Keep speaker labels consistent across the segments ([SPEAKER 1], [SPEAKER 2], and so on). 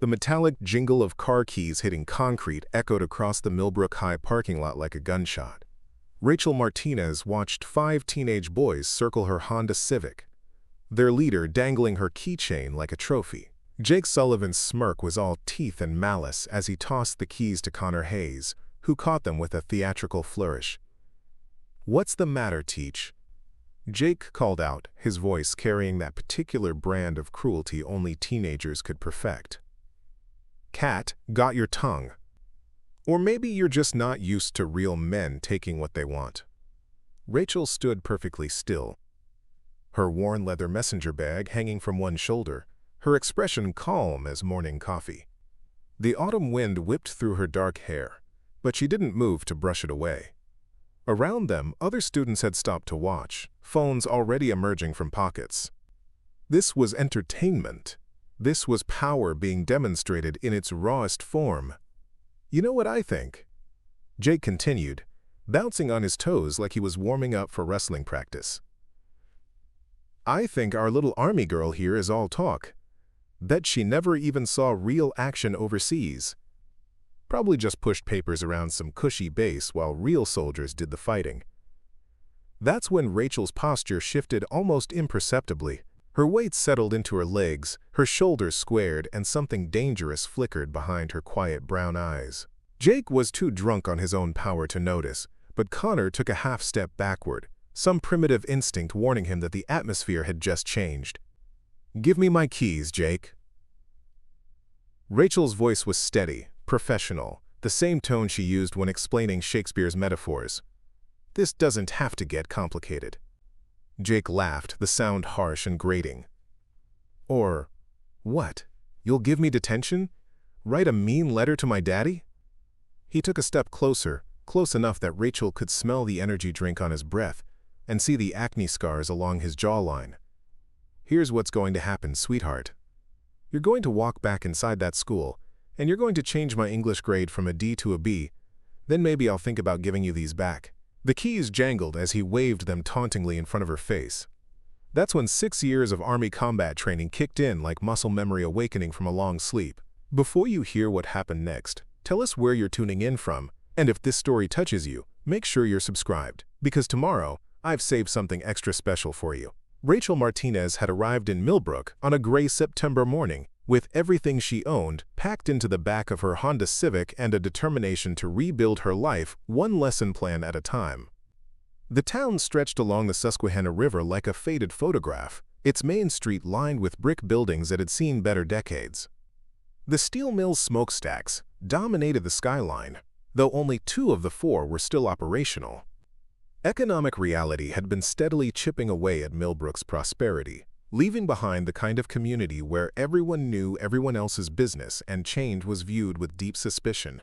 [SPEAKER 1] The metallic jingle of car keys hitting concrete echoed across the Millbrook High parking lot like a gunshot. Rachel Martinez watched 5 teenage boys circle her Honda Civic, their leader dangling her keychain like a trophy. Jake Sullivan's smirk was all teeth and malice as he tossed the keys to Connor Hayes, who caught them with a theatrical flourish. "What's the matter, Teach?" Jake called out, his voice carrying that particular brand of cruelty only teenagers could perfect. "Cat, got your tongue. Or maybe you're just not used to real men taking what they want." Rachel stood perfectly still, her worn leather messenger bag hanging from one shoulder, her expression calm as morning coffee. The autumn wind whipped through her dark hair, but she didn't move to brush it away. Around them, other students had stopped to watch, phones already emerging from pockets. This was entertainment. This was power being demonstrated in its rawest form. "You know what I think?" Jake continued, bouncing on his toes like he was warming up for wrestling practice. "I think our little army girl here is all talk. Bet she never even saw real action overseas. Probably just pushed papers around some cushy base while real soldiers did the fighting." That's when Rachel's posture shifted almost imperceptibly. Her weight settled into her legs, her shoulders squared, and something dangerous flickered behind her quiet brown eyes. Jake was too drunk on his own power to notice, but Connor took a half step backward, some primitive instinct warning him that the atmosphere had just changed. "Give me my keys, Jake." Rachel's voice was steady, professional, the same tone she used when explaining Shakespeare's metaphors. "This doesn't have to get complicated." Jake laughed, the sound harsh and grating. "Or, what? You'll give me detention? Write a mean letter to my daddy?" He took a step closer, close enough that Rachel could smell the energy drink on his breath and see the acne scars along his jawline. "Here's what's going to happen, sweetheart. You're going to walk back inside that school, and you're going to change my English grade from a D to a B. Then maybe I'll think about giving you these back." The keys jangled as he waved them tauntingly in front of her face. That's when 6 years of Army combat training kicked in like muscle memory awakening from a long sleep. Before you hear what happened next, tell us where you're tuning in from, and if this story touches you, make sure you're subscribed, because tomorrow, I've saved something extra special for you. Rachel Martinez had arrived in Millbrook on a gray September morning, with everything she owned packed into the back of her Honda Civic and a determination to rebuild her life one lesson plan at a time. The town stretched along the Susquehanna River like a faded photograph, its main street lined with brick buildings that had seen better decades. The steel mill's smokestacks dominated the skyline, though only 2 of the 4 were still operational. Economic reality had been steadily chipping away at Millbrook's prosperity, leaving behind the kind of community where everyone knew everyone else's business and change was viewed with deep suspicion.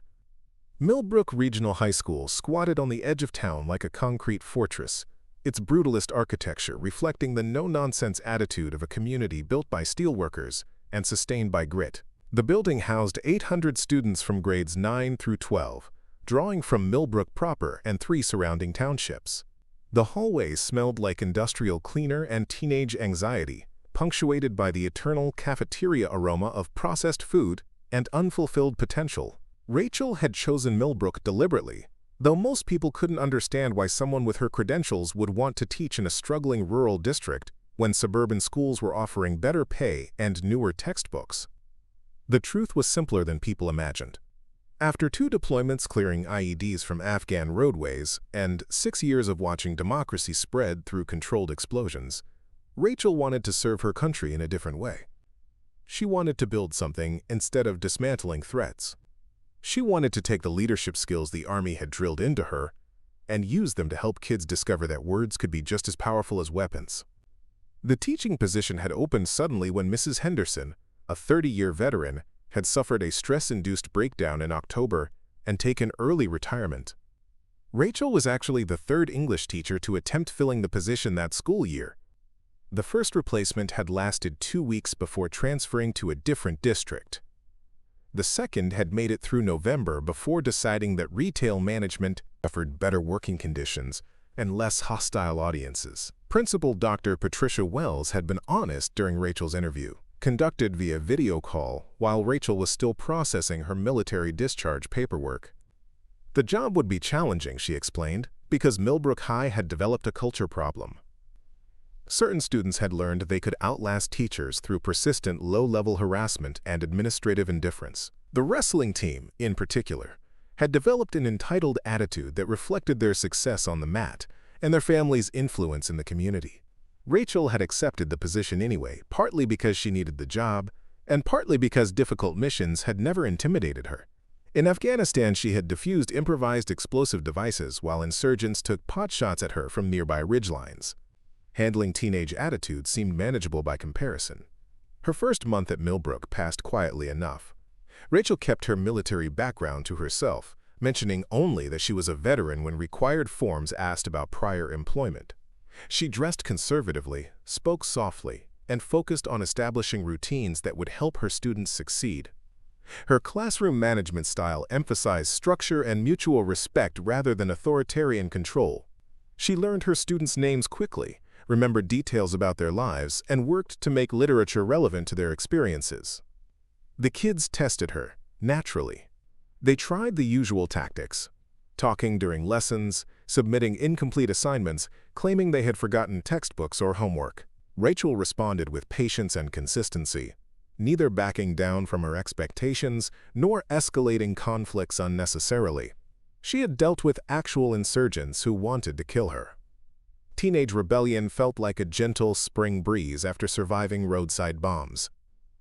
[SPEAKER 1] Millbrook Regional High School squatted on the edge of town like a concrete fortress, its brutalist architecture reflecting the no-nonsense attitude of a community built by steelworkers and sustained by grit. The building housed 800 students from grades 9 through 12, drawing from Millbrook proper and 3 surrounding townships. The hallways smelled like industrial cleaner and teenage anxiety, punctuated by the eternal cafeteria aroma of processed food and unfulfilled potential. Rachel had chosen Millbrook deliberately, though most people couldn't understand why someone with her credentials would want to teach in a struggling rural district when suburban schools were offering better pay and newer textbooks. The truth was simpler than people imagined. After 2 deployments clearing IEDs from Afghan roadways and 6 years of watching democracy spread through controlled explosions, Rachel wanted to serve her country in a different way. She wanted to build something instead of dismantling threats. She wanted to take the leadership skills the Army had drilled into her and use them to help kids discover that words could be just as powerful as weapons. The teaching position had opened suddenly when Mrs. Henderson, a 30-year veteran, had suffered a stress-induced breakdown in October and taken early retirement. Rachel was actually the 3rd English teacher to attempt filling the position that school year. The first replacement had lasted 2 weeks before transferring to a different district. The second had made it through November before deciding that retail management offered better working conditions and less hostile audiences. Principal Dr. Patricia Wells had been honest during Rachel's interview. conducted via video call while Rachel was still processing her military discharge paperwork. The job would be challenging, she explained, because Millbrook High had developed a culture problem. Certain students had learned they could outlast teachers through persistent low-level harassment and administrative indifference. The wrestling team, in particular, had developed an entitled attitude that reflected their success on the mat and their family's influence in the community. Rachel had accepted the position anyway, partly because she needed the job, and partly because difficult missions had never intimidated her. In Afghanistan, she had defused improvised explosive devices while insurgents took potshots at her from nearby ridgelines. Handling teenage attitudes seemed manageable by comparison. Her first month at Millbrook passed quietly enough. Rachel kept her military background to herself, mentioning only that she was a veteran when required forms asked about prior employment. She dressed conservatively, spoke softly, and focused on establishing routines that would help her students succeed. Her classroom management style emphasized structure and mutual respect rather than authoritarian control. She learned her students' names quickly, remembered details about their lives, and worked to make literature relevant to their experiences. The kids tested her, naturally. They tried the usual tactics, talking during lessons, submitting incomplete assignments, claiming they had forgotten textbooks or homework. Rachel responded with patience and consistency, neither backing down from her expectations nor escalating conflicts unnecessarily. She had dealt with actual insurgents who wanted to kill her. Teenage rebellion felt like a gentle spring breeze after surviving roadside bombs.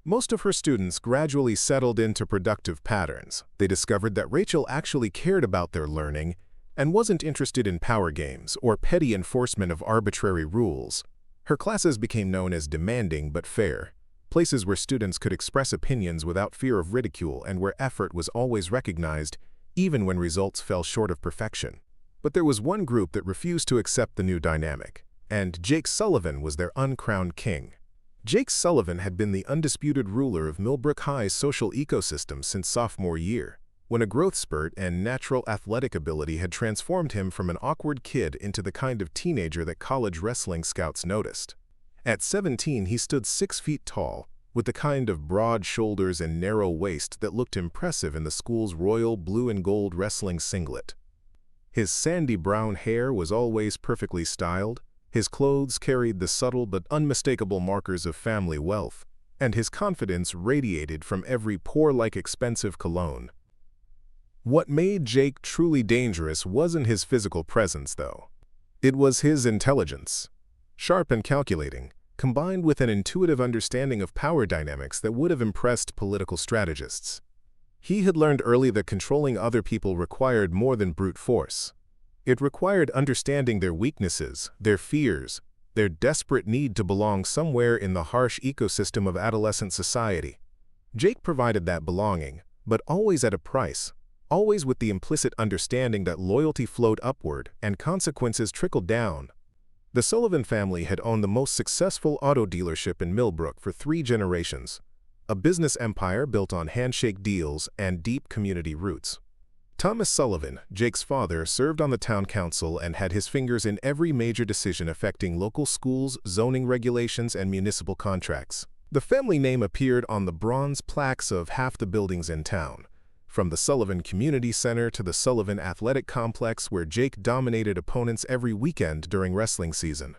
[SPEAKER 1] Most of her students gradually settled into productive patterns. They discovered that Rachel actually cared about their learning and wasn't interested in power games or petty enforcement of arbitrary rules. Her classes became known as demanding but fair, places where students could express opinions without fear of ridicule and where effort was always recognized, even when results fell short of perfection. But there was one group that refused to accept the new dynamic, and Jake Sullivan was their uncrowned king. Jake Sullivan had been the undisputed ruler of Millbrook High's social ecosystem since sophomore year, when a growth spurt and natural athletic ability had transformed him from an awkward kid into the kind of teenager that college wrestling scouts noticed. At 17, he stood 6 feet tall, with the kind of broad shoulders and narrow waist that looked impressive in the school's royal blue and gold wrestling singlet. His sandy brown hair was always perfectly styled, his clothes carried the subtle but unmistakable markers of family wealth, and his confidence radiated from every pore like expensive cologne. What made Jake truly dangerous wasn't his physical presence, though. It was his intelligence. Sharp and calculating, combined with an intuitive understanding of power dynamics that would have impressed political strategists. He had learned early that controlling other people required more than brute force. It required understanding their weaknesses, their fears, their desperate need to belong somewhere in the harsh ecosystem of adolescent society. Jake provided that belonging, but always at a price, always with the implicit understanding that loyalty flowed upward and consequences trickled down. The Sullivan family had owned the most successful auto dealership in Millbrook for 3 generations, a business empire built on handshake deals and deep community roots. Thomas Sullivan, Jake's father, served on the town council and had his fingers in every major decision affecting local schools, zoning regulations, and municipal contracts. The family name appeared on the bronze plaques of half the buildings in town, from the Sullivan Community Center to the Sullivan Athletic Complex, where Jake dominated opponents every weekend during wrestling season.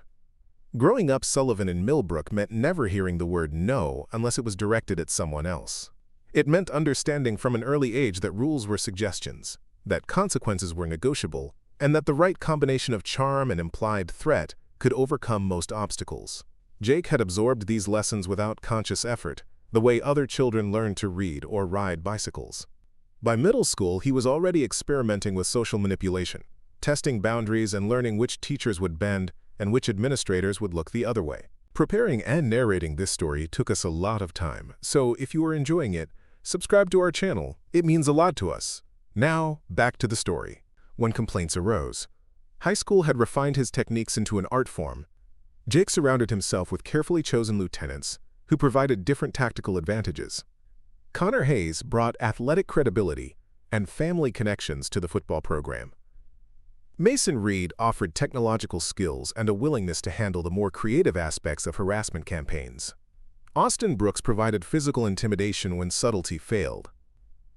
[SPEAKER 1] Growing up Sullivan in Millbrook meant never hearing the word no unless it was directed at someone else. It meant understanding from an early age that rules were suggestions, that consequences were negotiable, and that the right combination of charm and implied threat could overcome most obstacles. Jake had absorbed these lessons without conscious effort, the way other children learn to read or ride bicycles. By middle school, he was already experimenting with social manipulation, testing boundaries and learning which teachers would bend and which administrators would look the other way. Preparing and narrating this story took us a lot of time, so if you are enjoying it, subscribe to our channel. It means a lot to us. Now, back to the story. When complaints arose, high school had refined his techniques into an art form. Jake surrounded himself with carefully chosen lieutenants who provided different tactical advantages. Connor Hayes brought athletic credibility and family connections to the football program. Mason Reed offered technological skills and a willingness to handle the more creative aspects of harassment campaigns. Austin Brooks provided physical intimidation when subtlety failed.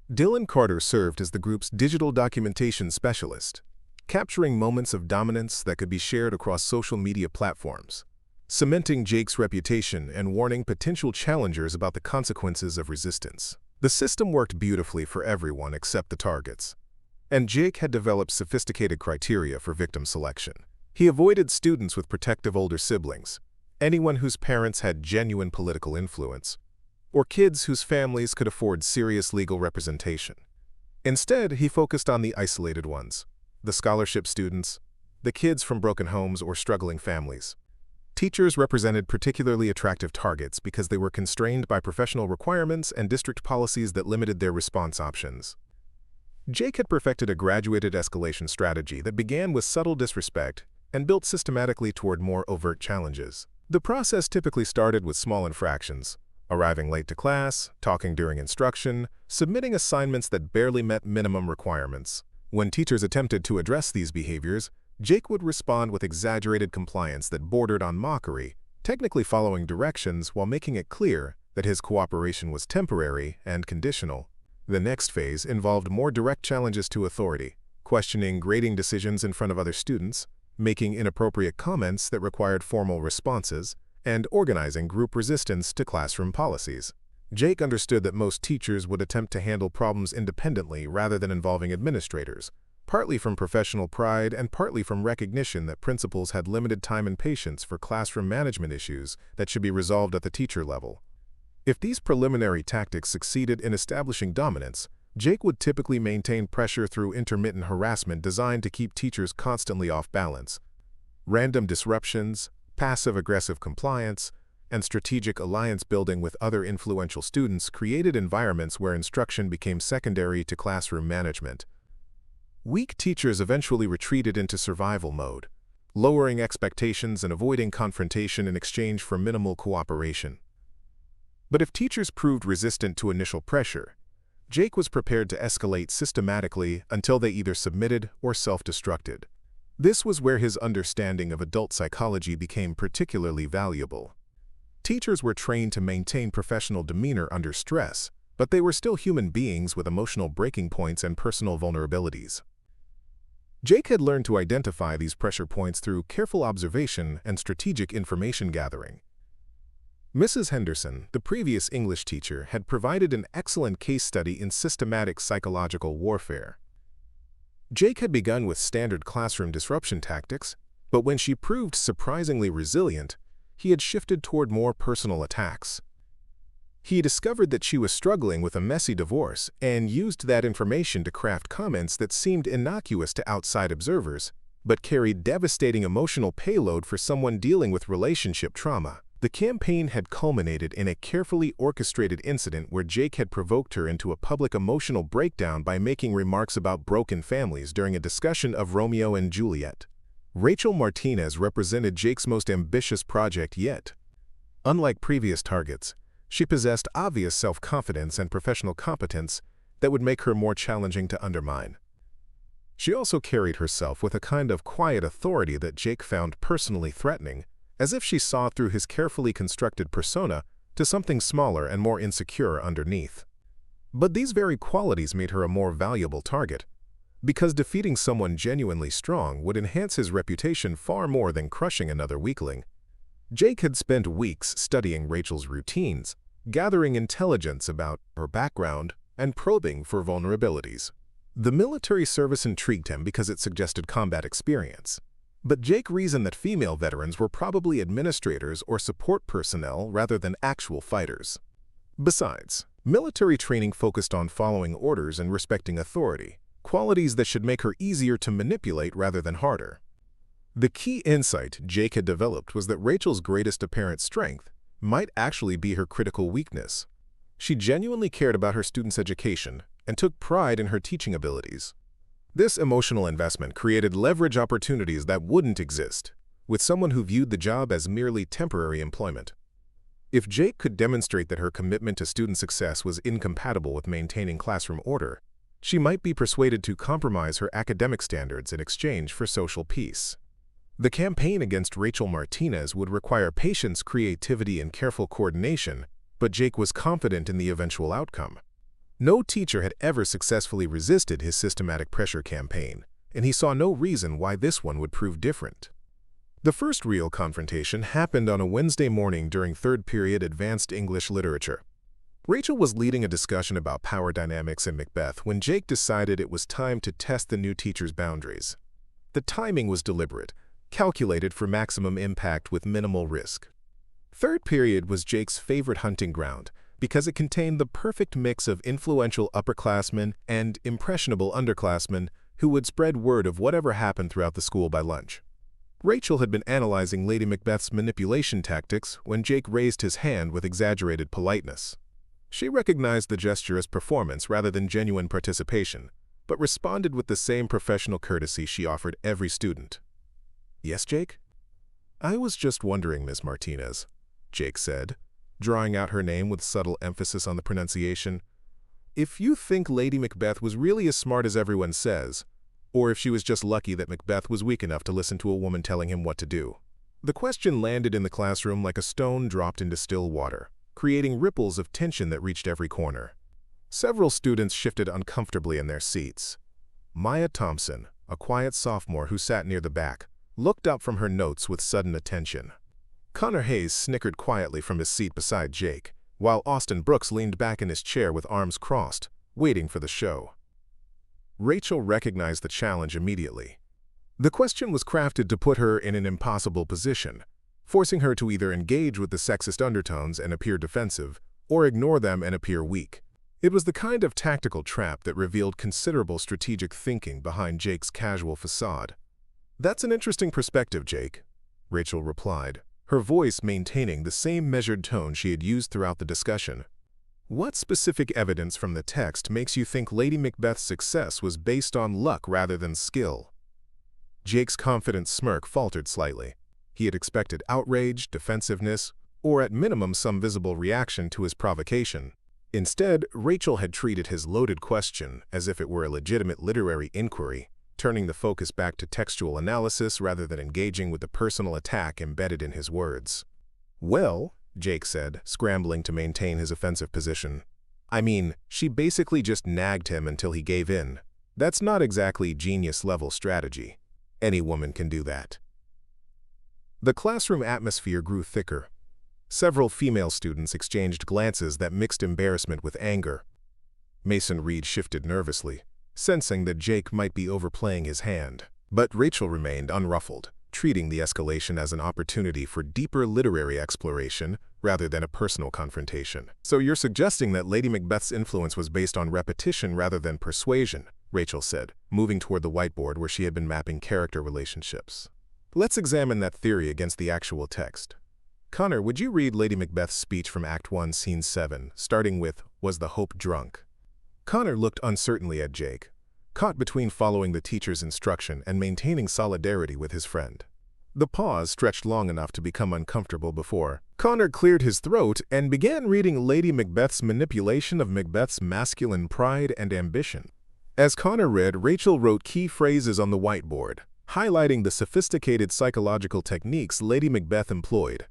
[SPEAKER 1] Dylan Carter served as the group's digital documentation specialist, capturing moments of dominance that could be shared across social media platforms, cementing Jake's reputation and warning potential challengers about the consequences of resistance. The system worked beautifully for everyone except the targets, and Jake had developed sophisticated criteria for victim selection. He avoided students with protective older siblings, anyone whose parents had genuine political influence, or kids whose families could afford serious legal representation. Instead, he focused on the isolated ones, the scholarship students, the kids from broken homes or struggling families. Teachers represented particularly attractive targets because they were constrained by professional requirements and district policies that limited their response options. Jake had perfected a graduated escalation strategy that began with subtle disrespect and built systematically toward more overt challenges. The process typically started with small infractions, arriving late to class, talking during instruction, submitting assignments that barely met minimum requirements. When teachers attempted to address these behaviors, Jake would respond with exaggerated compliance that bordered on mockery, technically following directions while making it clear that his cooperation was temporary and conditional. The next phase involved more direct challenges to authority, questioning grading decisions in front of other students, making inappropriate comments that required formal responses, and organizing group resistance to classroom policies. Jake understood that most teachers would attempt to handle problems independently rather than involving administrators, partly from professional pride and partly from recognition that principals had limited time and patience for classroom management issues that should be resolved at the teacher level. If these preliminary tactics succeeded in establishing dominance, Jake would typically maintain pressure through intermittent harassment designed to keep teachers constantly off balance. Random disruptions, passive-aggressive compliance, and strategic alliance building with other influential students created environments where instruction became secondary to classroom management. Weak teachers eventually retreated into survival mode, lowering expectations and avoiding confrontation in exchange for minimal cooperation. But if teachers proved resistant to initial pressure, Jake was prepared to escalate systematically until they either submitted or self-destructed. This was where his understanding of adult psychology became particularly valuable. Teachers were trained to maintain professional demeanor under stress, but they were still human beings with emotional breaking points and personal vulnerabilities. Jake had learned to identify these pressure points through careful observation and strategic information gathering. Mrs. Henderson, the previous English teacher, had provided an excellent case study in systematic psychological warfare. Jake had begun with standard classroom disruption tactics, but when she proved surprisingly resilient, he had shifted toward more personal attacks. He discovered that she was struggling with a messy divorce and used that information to craft comments that seemed innocuous to outside observers, but carried devastating emotional payload for someone dealing with relationship trauma. The campaign had culminated in a carefully orchestrated incident where Jake had provoked her into a public emotional breakdown by making remarks about broken families during a discussion of Romeo and Juliet. Rachel Martinez represented Jake's most ambitious project yet. Unlike previous targets, she possessed obvious self-confidence and professional competence that would make her more challenging to undermine. She also carried herself with a kind of quiet authority that Jake found personally threatening, as if she saw through his carefully constructed persona to something smaller and more insecure underneath. But these very qualities made her a more valuable target, because defeating someone genuinely strong would enhance his reputation far more than crushing another weakling. Jake had spent weeks studying Rachel's routines, gathering intelligence about her background, and probing for vulnerabilities. The military service intrigued him because it suggested combat experience. But Jake reasoned that female veterans were probably administrators or support personnel rather than actual fighters. Besides, military training focused on following orders and respecting authority, qualities that should make her easier to manipulate rather than harder. The key insight Jake had developed was that Rachel's greatest apparent strength might actually be her critical weakness. She genuinely cared about her students' education and took pride in her teaching abilities. This emotional investment created leverage opportunities that wouldn't exist with someone who viewed the job as merely temporary employment. If Jake could demonstrate that her commitment to student success was incompatible with maintaining classroom order, she might be persuaded to compromise her academic standards in exchange for social peace. The campaign against Rachel Martinez would require patience, creativity, and careful coordination, but Jake was confident in the eventual outcome. No teacher had ever successfully resisted his systematic pressure campaign, and he saw no reason why this one would prove different. The first real confrontation happened on a Wednesday morning during third period advanced English literature. Rachel was leading a discussion about power dynamics in Macbeth when Jake decided it was time to test the new teacher's boundaries. The timing was deliberate, calculated for maximum impact with minimal risk. Third period was Jake's favorite hunting ground because it contained the perfect mix of influential upperclassmen and impressionable underclassmen who would spread word of whatever happened throughout the school by lunch. Rachel had been analyzing Lady Macbeth's manipulation tactics when Jake raised his hand with exaggerated politeness. She recognized the gesture as performance rather than genuine participation, but responded with the same professional courtesy she offered every student. "Yes, Jake?" "I was just wondering, Miss Martinez," Jake said, drawing out her name with subtle emphasis on the pronunciation, "if you think Lady Macbeth was really as smart as everyone says, or if she was just lucky that Macbeth was weak enough to listen to a woman telling him what to do." The question landed in the classroom like a stone dropped into still water, creating ripples of tension that reached every corner. Several students shifted uncomfortably in their seats. Maya Thompson, a quiet sophomore who sat near the back, looked up from her notes with sudden attention. Connor Hayes snickered quietly from his seat beside Jake, while Austin Brooks leaned back in his chair with arms crossed, waiting for the show. Rachel recognized the challenge immediately. The question was crafted to put her in an impossible position, forcing her to either engage with the sexist undertones and appear defensive, or ignore them and appear weak. It was the kind of tactical trap that revealed considerable strategic thinking behind Jake's casual facade. "That's an interesting perspective, Jake," Rachel replied, her voice maintaining the same measured tone she had used throughout the discussion. "What specific evidence from the text makes you think Lady Macbeth's success was based on luck rather than skill?" Jake's confident smirk faltered slightly. He had expected outrage, defensiveness, or at minimum some visible reaction to his provocation. Instead, Rachel had treated his loaded question as if it were a legitimate literary inquiry, turning the focus back to textual analysis rather than engaging with the personal attack embedded in his words. "Well," Jake said, scrambling to maintain his offensive position, "I mean, she basically just nagged him until he gave in. That's not exactly genius-level strategy. Any woman can do that." The classroom atmosphere grew thicker. Several female students exchanged glances that mixed embarrassment with anger. Mason Reed shifted nervously, sensing that Jake might be overplaying his hand. But Rachel remained unruffled, treating the escalation as an opportunity for deeper literary exploration rather than a personal confrontation. "So you're suggesting that Lady Macbeth's influence was based on repetition rather than persuasion," Rachel said, moving toward the whiteboard where she had been mapping character relationships. "Let's examine that theory against the actual text. Connor, would you read Lady Macbeth's speech from Act 1, Scene 7, starting with, 'Was the Hope drunk?'" Connor looked uncertainly at Jake, caught between following the teacher's instruction and maintaining solidarity with his friend. The pause stretched long enough to become uncomfortable before Connor cleared his throat and began reading Lady Macbeth's manipulation of Macbeth's masculine pride and ambition. As Connor read, Rachel wrote key phrases on the whiteboard, highlighting the sophisticated psychological techniques Lady Macbeth employed.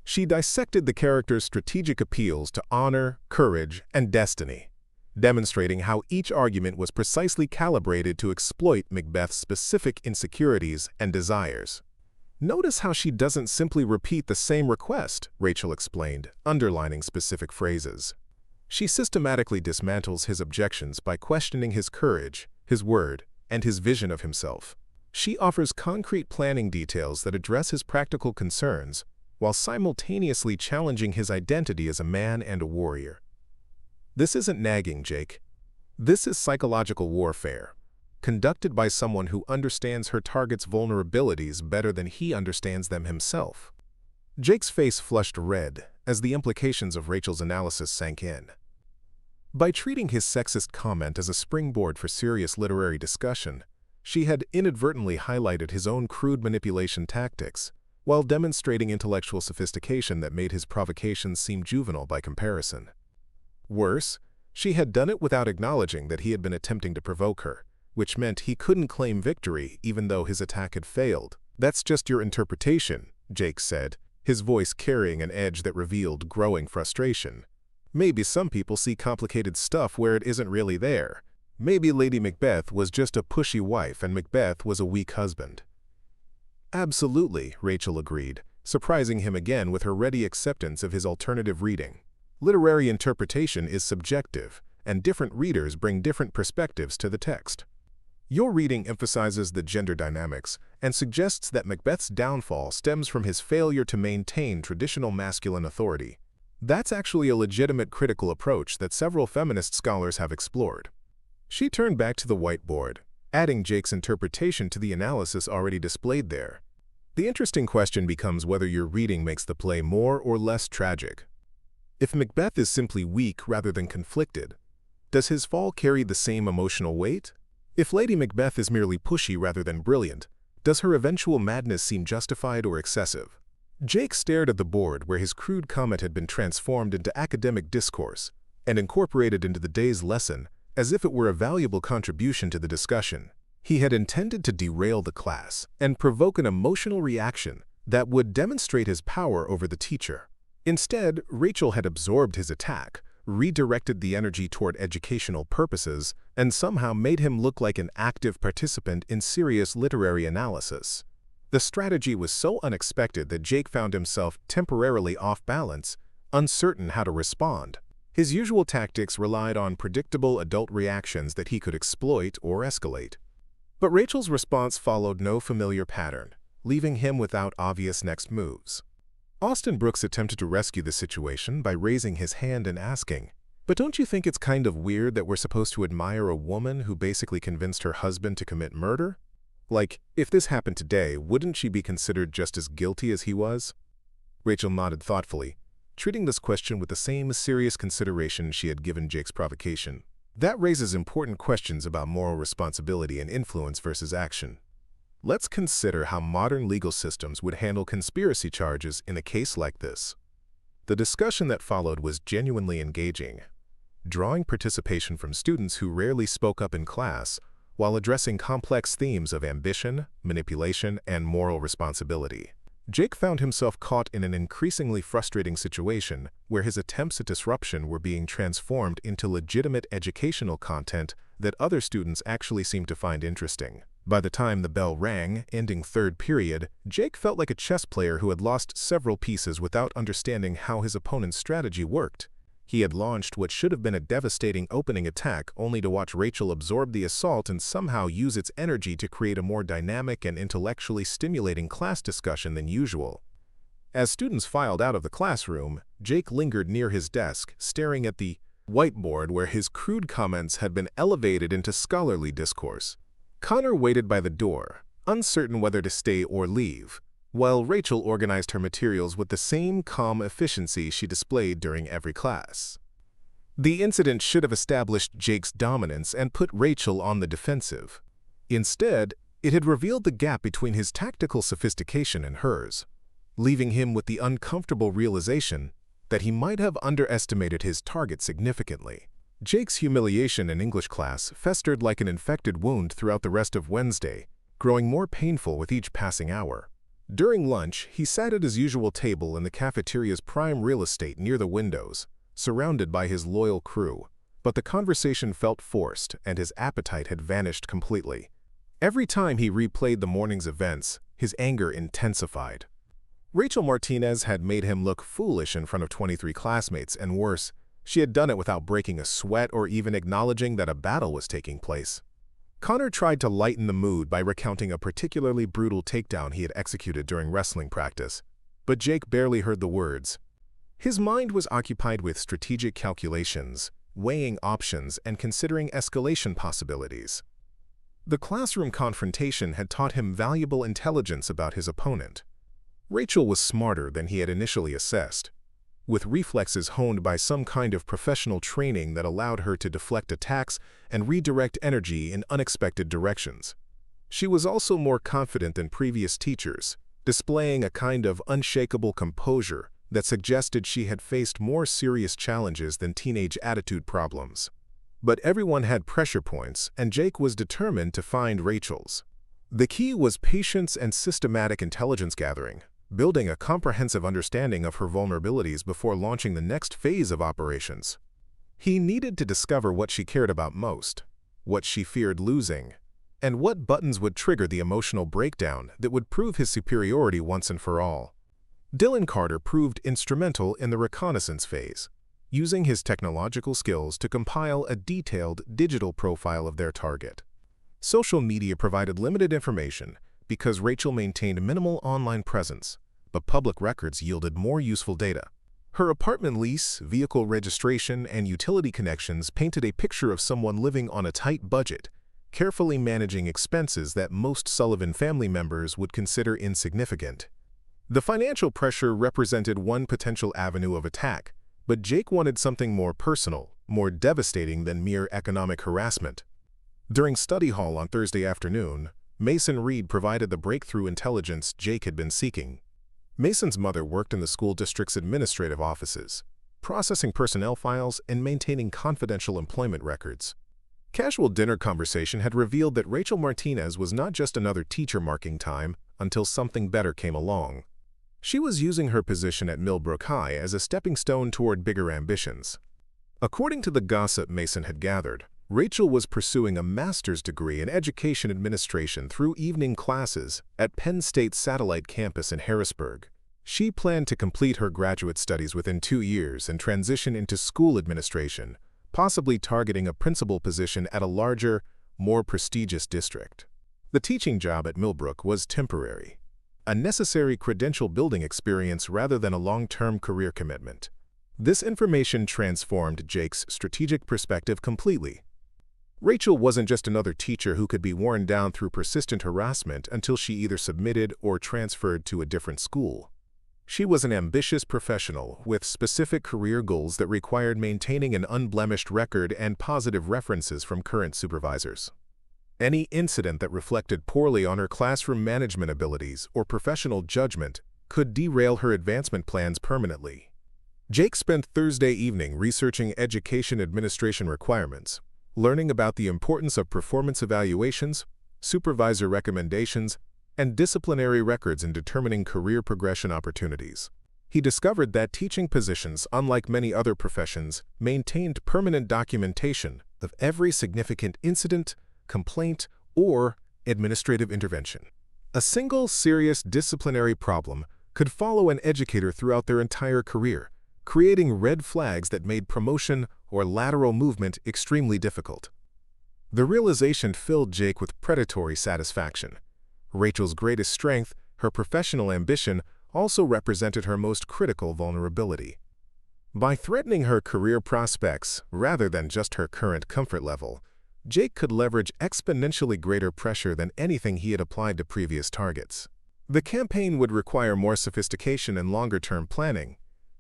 [SPEAKER 1] She dissected the character's strategic appeals to honor, courage, and destiny, demonstrating how each argument was precisely calibrated to exploit Macbeth's specific insecurities and desires. "Notice how she doesn't simply repeat the same request," Rachel explained, underlining specific phrases. "She systematically dismantles his objections by questioning his courage, his word, and his vision of himself. She offers concrete planning details that address his practical concerns, while simultaneously challenging his identity as a man and a warrior. This isn't nagging, Jake. This is psychological warfare, conducted by someone who understands her target's vulnerabilities better than he understands them himself." Jake's face flushed red as the implications of Rachel's analysis sank in. By treating his sexist comment as a springboard for serious literary discussion, she had inadvertently highlighted his own crude manipulation tactics, while demonstrating intellectual sophistication that made his provocations seem juvenile by comparison. Worse, she had done it without acknowledging that he had been attempting to provoke her, which meant he couldn't claim victory even though his attack had failed. "That's just your interpretation," Jake said, his voice carrying an edge that revealed growing frustration. "Maybe some people see complicated stuff where it isn't really there. Maybe Lady Macbeth was just a pushy wife and Macbeth was a weak husband." "Absolutely," Rachel agreed, surprising him again with her ready acceptance of his alternative reading. "Literary interpretation is subjective, and different readers bring different perspectives to the text. Your reading emphasizes the gender dynamics and suggests that Macbeth's downfall stems from his failure to maintain traditional masculine authority. That's actually a legitimate critical approach that several feminist scholars have explored." She turned back to the whiteboard, adding Jake's interpretation to the analysis already displayed there. "The interesting question becomes whether your reading makes the play more or less tragic. If Macbeth is simply weak rather than conflicted, does his fall carry the same emotional weight? If Lady Macbeth is merely pushy rather than brilliant, does her eventual madness seem justified or excessive?" Jake stared at the board where his crude comment had been transformed into academic discourse and incorporated into the day's lesson as if it were a valuable contribution to the discussion. He had intended to derail the class and provoke an emotional reaction that would demonstrate his power over the teacher. Instead, Rachel had absorbed his attack, redirected the energy toward educational purposes, and somehow made him look like an active participant in serious literary analysis. The strategy was so unexpected that Jake found himself temporarily off balance, uncertain how to respond. His usual tactics relied on predictable adult reactions that he could exploit or escalate. But Rachel's response followed no familiar pattern, leaving him without obvious next moves. Austin Brooks attempted to rescue the situation by raising his hand and asking, "But don't you think it's kind of weird that we're supposed to admire a woman who basically convinced her husband to commit murder? Like, if this happened today, wouldn't she be considered just as guilty as he was?" Rachel nodded thoughtfully, treating this question with the same serious consideration she had given Jake's provocation. "That raises important questions about moral responsibility and influence versus action. Let's consider how modern legal systems would handle conspiracy charges in a case like this." The discussion that followed was genuinely engaging, drawing participation from students who rarely spoke up in class while addressing complex themes of ambition, manipulation, and moral responsibility. Jake found himself caught in an increasingly frustrating situation where his attempts at disruption were being transformed into legitimate educational content that other students actually seemed to find interesting. By the time the bell rang, ending third period, Jake felt like a chess player who had lost several pieces without understanding how his opponent's strategy worked. He had launched what should have been a devastating opening attack only to watch Rachel absorb the assault and somehow use its energy to create a more dynamic and intellectually stimulating class discussion than usual. As students filed out of the classroom, Jake lingered near his desk, staring at the whiteboard where his crude comments had been elevated into scholarly discourse. Connor waited by the door, uncertain whether to stay or leave, while Rachel organized her materials with the same calm efficiency she displayed during every class. The incident should have established Jake's dominance and put Rachel on the defensive. Instead, it had revealed the gap between his tactical sophistication and hers, leaving him with the uncomfortable realization that he might have underestimated his target significantly. Jake's humiliation in English class festered like an infected wound throughout the rest of Wednesday, growing more painful with each passing hour. During lunch, he sat at his usual table in the cafeteria's prime real estate near the windows, surrounded by his loyal crew, but the conversation felt forced and his appetite had vanished completely. Every time he replayed the morning's events, his anger intensified. Rachel Martinez had made him look foolish in front of 23 classmates, and worse, she had done it without breaking a sweat or even acknowledging that a battle was taking place. Connor tried to lighten the mood by recounting a particularly brutal takedown he had executed during wrestling practice, but Jake barely heard the words. His mind was occupied with strategic calculations, weighing options, and considering escalation possibilities. The classroom confrontation had taught him valuable intelligence about his opponent. Rachel was smarter than he had initially assessed, with reflexes honed by some kind of professional training that allowed her to deflect attacks and redirect energy in unexpected directions. She was also more confident than previous teachers, displaying a kind of unshakable composure that suggested she had faced more serious challenges than teenage attitude problems. But everyone had pressure points, and Jake was determined to find Rachel's. The key was patience and systematic intelligence gathering, building a comprehensive understanding of her vulnerabilities before launching the next phase of operations. He needed to discover what she cared about most, what she feared losing, and what buttons would trigger the emotional breakdown that would prove his superiority once and for all. Dylan Carter proved instrumental in the reconnaissance phase, using his technological skills to compile a detailed digital profile of their target. Social media provided limited information because Rachel maintained minimal online presence, but public records yielded more useful data. Her apartment lease, vehicle registration, and utility connections painted a picture of someone living on a tight budget, carefully managing expenses that most Sullivan family members would consider insignificant. The financial pressure represented one potential avenue of attack, but Jake wanted something more personal, more devastating than mere economic harassment. During study hall on Thursday afternoon, Mason Reed provided the breakthrough intelligence Jake had been seeking. Mason's mother worked in the school district's administrative offices, processing personnel files and maintaining confidential employment records. Casual dinner conversation had revealed that Rachel Martinez was not just another teacher marking time until something better came along. She was using her position at Millbrook High as a stepping stone toward bigger ambitions. According to the gossip Mason had gathered, Rachel was pursuing a master's degree in education administration through evening classes at Penn State's satellite campus in Harrisburg. She planned to complete her graduate studies within 2 years and transition into school administration, possibly targeting a principal position at a larger, more prestigious district. The teaching job at Millbrook was temporary, a necessary credential-building experience rather than a long-term career commitment. This information transformed Jake's strategic perspective completely. Rachel wasn't just another teacher who could be worn down through persistent harassment until she either submitted or transferred to a different school. She was an ambitious professional with specific career goals that required maintaining an unblemished record and positive references from current supervisors. Any incident that reflected poorly on her classroom management abilities or professional judgment could derail her advancement plans permanently. Jake spent Thursday evening researching education administration requirements, learning about the importance of performance evaluations, supervisor recommendations, and disciplinary records in determining career progression opportunities. He discovered that teaching positions, unlike many other professions, maintained permanent documentation of every significant incident, complaint, or administrative intervention. A single serious disciplinary problem could follow an educator throughout their entire career, creating red flags that made promotion or lateral movement extremely difficult. The realization filled Jake with predatory satisfaction. Rachel's greatest strength, her professional ambition, also represented her most critical vulnerability. By threatening her career prospects rather than just her current comfort level, Jake could leverage exponentially greater pressure than anything he had applied to previous targets. The campaign would require more sophistication and longer-term planning,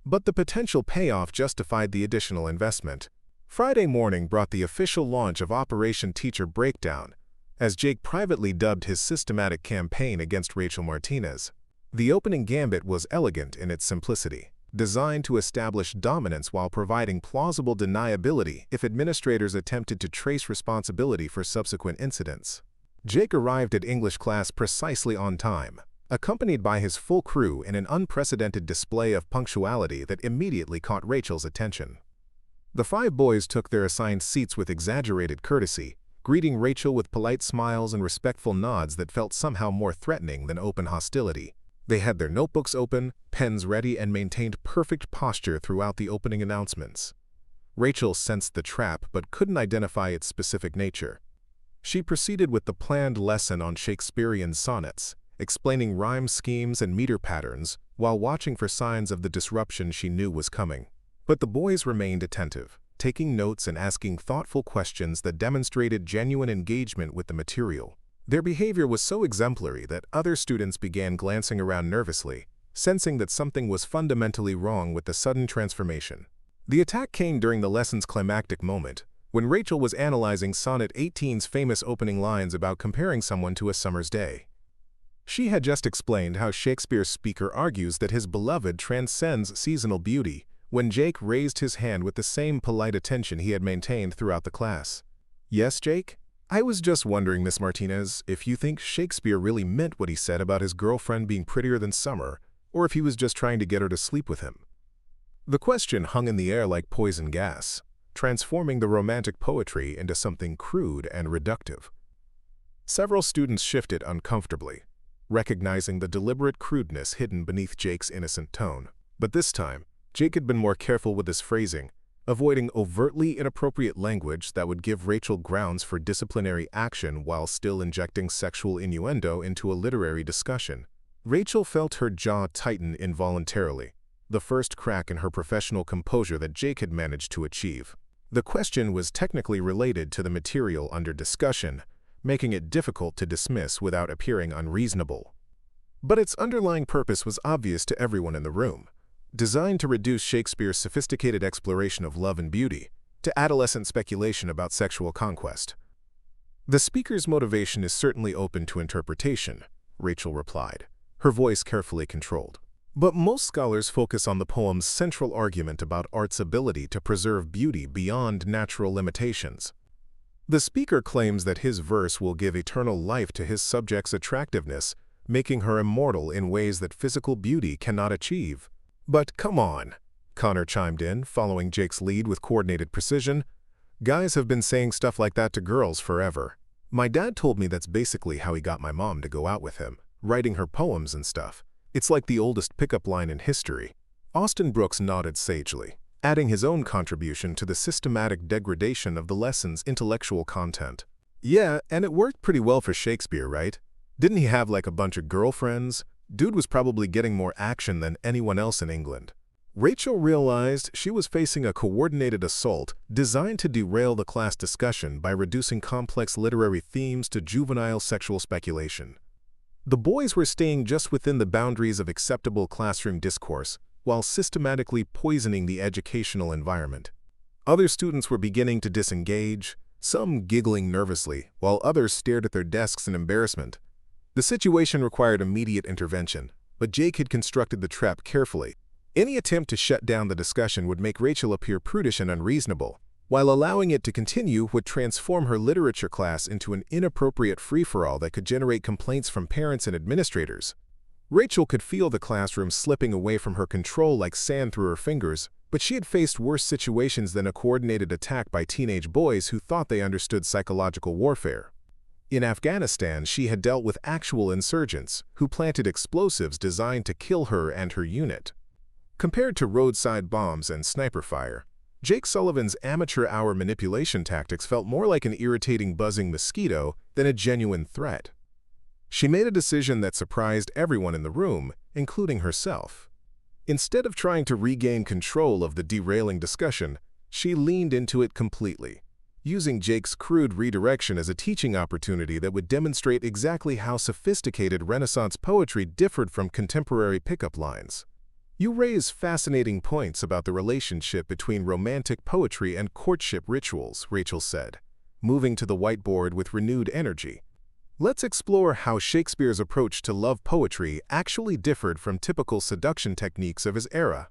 [SPEAKER 1] but the potential payoff justified the additional investment. Friday morning brought the official launch of Operation Teacher Breakdown, as Jake privately dubbed his systematic campaign against Rachel Martinez. The opening gambit was elegant in its simplicity, designed to establish dominance while providing plausible deniability if administrators attempted to trace responsibility for subsequent incidents. Jake arrived at English class precisely on time, accompanied by his full crew in an unprecedented display of punctuality that immediately caught Rachel's attention. The 5 boys took their assigned seats with exaggerated courtesy, greeting Rachel with polite smiles and respectful nods that felt somehow more threatening than open hostility. They had their notebooks open, pens ready, and maintained perfect posture throughout the opening announcements. Rachel sensed the trap but couldn't identify its specific nature. She proceeded with the planned lesson on Shakespearean sonnets, explaining rhyme schemes and meter patterns while watching for signs of the disruption she knew was coming. But the boys remained attentive, taking notes and asking thoughtful questions that demonstrated genuine engagement with the material. Their behavior was so exemplary that other students began glancing around nervously, sensing that something was fundamentally wrong with the sudden transformation. The attack came during the lesson's climactic moment, when Rachel was analyzing Sonnet 18's famous opening lines about comparing someone to a summer's day. She had just explained how Shakespeare's speaker argues that his beloved transcends seasonal beauty, when Jake raised his hand with the same polite attention he had maintained throughout the class. "Yes, Jake?" I was just wondering, Miss Martinez, if you think Shakespeare really meant what he said about his girlfriend being prettier than summer, or if he was just trying to get her to sleep with him. The question hung in the air like poison gas, transforming the romantic poetry into something crude and reductive. Several students shifted uncomfortably, recognizing the deliberate crudeness hidden beneath Jake's innocent tone. But this time, Jake had been more careful with his phrasing, avoiding overtly inappropriate language that would give Rachel grounds for disciplinary action while still injecting sexual innuendo into a literary discussion. Rachel felt her jaw tighten involuntarily, the first crack in her professional composure that Jake had managed to achieve. The question was technically related to the material under discussion, making it difficult to dismiss without appearing unreasonable. But its underlying purpose was obvious to everyone in the room, designed to reduce Shakespeare's sophisticated exploration of love and beauty to adolescent speculation about sexual conquest. The speaker's motivation is certainly open to interpretation, Rachel replied, her voice carefully controlled. But most scholars focus on the poem's central argument about art's ability to preserve beauty beyond natural limitations. The speaker claims that his verse will give eternal life to his subject's attractiveness, making her immortal in ways that physical beauty cannot achieve. But come on, Connor chimed in, following Jake's lead with coordinated precision. Guys have been saying stuff like that to girls forever. My dad told me that's basically how he got my mom to go out with him, writing her poems and stuff. It's like the oldest pickup line in history. Austin Brooks nodded sagely, adding his own contribution to the systematic degradation of the lesson's intellectual content. Yeah, and it worked pretty well for Shakespeare, right? Didn't he have like a bunch of girlfriends? Dude was probably getting more action than anyone else in England. Rachel realized she was facing a coordinated assault designed to derail the class discussion by reducing complex literary themes to juvenile sexual speculation. The boys were staying just within the boundaries of acceptable classroom discourse, while systematically poisoning the educational environment. Other students were beginning to disengage, some giggling nervously, while others stared at their desks in embarrassment. The situation required immediate intervention, but Jake had constructed the trap carefully. Any attempt to shut down the discussion would make Rachel appear prudish and unreasonable, while allowing it to continue would transform her literature class into an inappropriate free-for-all that could generate complaints from parents and administrators. Rachel could feel the classroom slipping away from her control like sand through her fingers, but she had faced worse situations than a coordinated attack by teenage boys who thought they understood psychological warfare. In Afghanistan, she had dealt with actual insurgents who planted explosives designed to kill her and her unit. Compared to roadside bombs and sniper fire, Jake Sullivan's amateur hour manipulation tactics felt more like an irritating buzzing mosquito than a genuine threat. She made a decision that surprised everyone in the room, including herself. Instead of trying to regain control of the derailing discussion, she leaned into it completely, using Jake's crude redirection as a teaching opportunity that would demonstrate exactly how sophisticated Renaissance poetry differed from contemporary pickup lines. You raise fascinating points about the relationship between romantic poetry and courtship rituals, Rachel said, moving to the whiteboard with renewed energy. Let's explore how Shakespeare's approach to love poetry actually differed from typical seduction techniques of his era.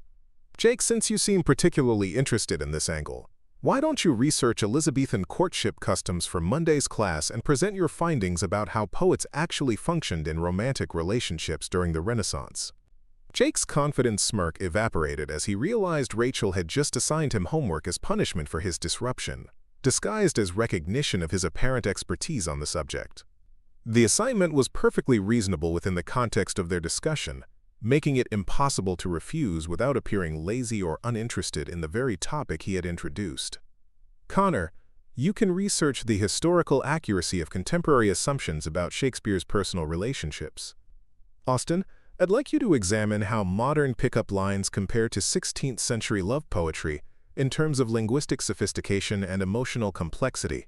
[SPEAKER 1] Jake, since you seem particularly interested in this angle, why don't you research Elizabethan courtship customs for Monday's class and present your findings about how poets actually functioned in romantic relationships during the Renaissance? Jake's confident smirk evaporated as he realized Rachel had just assigned him homework as punishment for his disruption, disguised as recognition of his apparent expertise on the subject. The assignment was perfectly reasonable within the context of their discussion, making it impossible to refuse without appearing lazy or uninterested in the very topic he had introduced. Connor, you can research the historical accuracy of contemporary assumptions about Shakespeare's personal relationships. Austin, I'd like you to examine how modern pickup lines compare to 16th century love poetry in terms of linguistic sophistication and emotional complexity.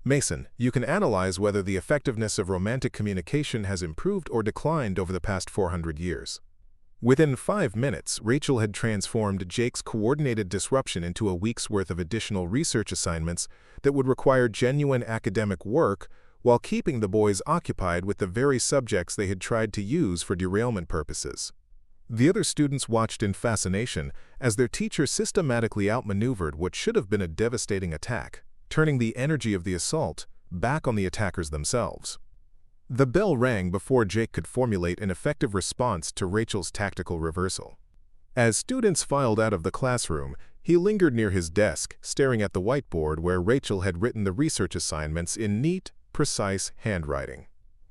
[SPEAKER 1] Mason, you can analyze whether the effectiveness of romantic communication has improved or declined over the past 400 years. Within 5 minutes, Rachel had transformed Jake's coordinated disruption into a week's worth of additional research assignments that would require genuine academic work while keeping the boys occupied with the very subjects they had tried to use for derailment purposes. The other students watched in fascination as their teacher systematically outmaneuvered what should have been a devastating attack, turning the energy of the assault back on the attackers themselves. The bell rang before Jake could formulate an effective response to Rachel's tactical reversal. As students filed out of the classroom, he lingered near his desk, staring at the whiteboard where Rachel had written the research assignments in neat, precise handwriting.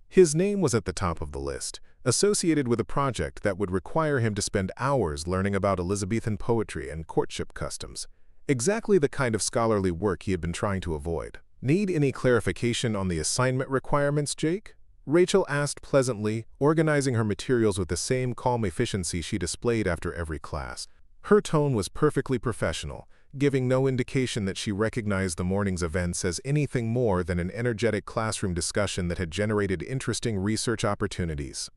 [SPEAKER 1] His name was at the top of the list, associated with a project that would require him to spend hours learning about Elizabethan poetry and courtship customs, exactly the kind of scholarly work he had been trying to avoid. "Need any clarification on the assignment requirements, Jake?" Rachel asked pleasantly, organizing her materials with the same calm efficiency she displayed after every class. Her tone was perfectly professional, giving no indication that she recognized the morning's events as anything more than an energetic classroom discussion that had generated interesting research opportunities.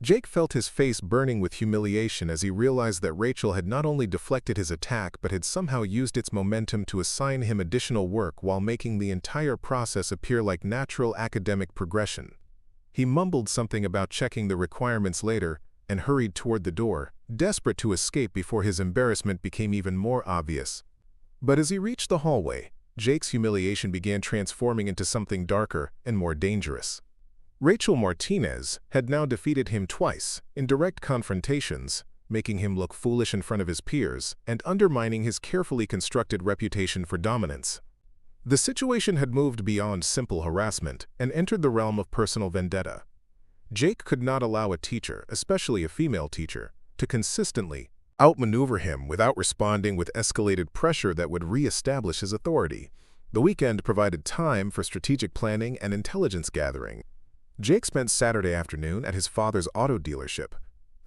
[SPEAKER 1] Jake felt his face burning with humiliation as he realized that Rachel had not only deflected his attack but had somehow used its momentum to assign him additional work while making the entire process appear like natural academic progression. He mumbled something about checking the requirements later and hurried toward the door, desperate to escape before his embarrassment became even more obvious. But as he reached the hallway, Jake's humiliation began transforming into something darker and more dangerous. Rachel Martinez had now defeated him twice in direct confrontations, making him look foolish in front of his peers and undermining his carefully constructed reputation for dominance. The situation had moved beyond simple harassment and entered the realm of personal vendetta. Jake could not allow a teacher, especially a female teacher, to consistently outmaneuver him without responding with escalated pressure that would re-establish his authority. The weekend provided time for strategic planning and intelligence gathering. Jake spent Saturday afternoon at his father's auto dealership,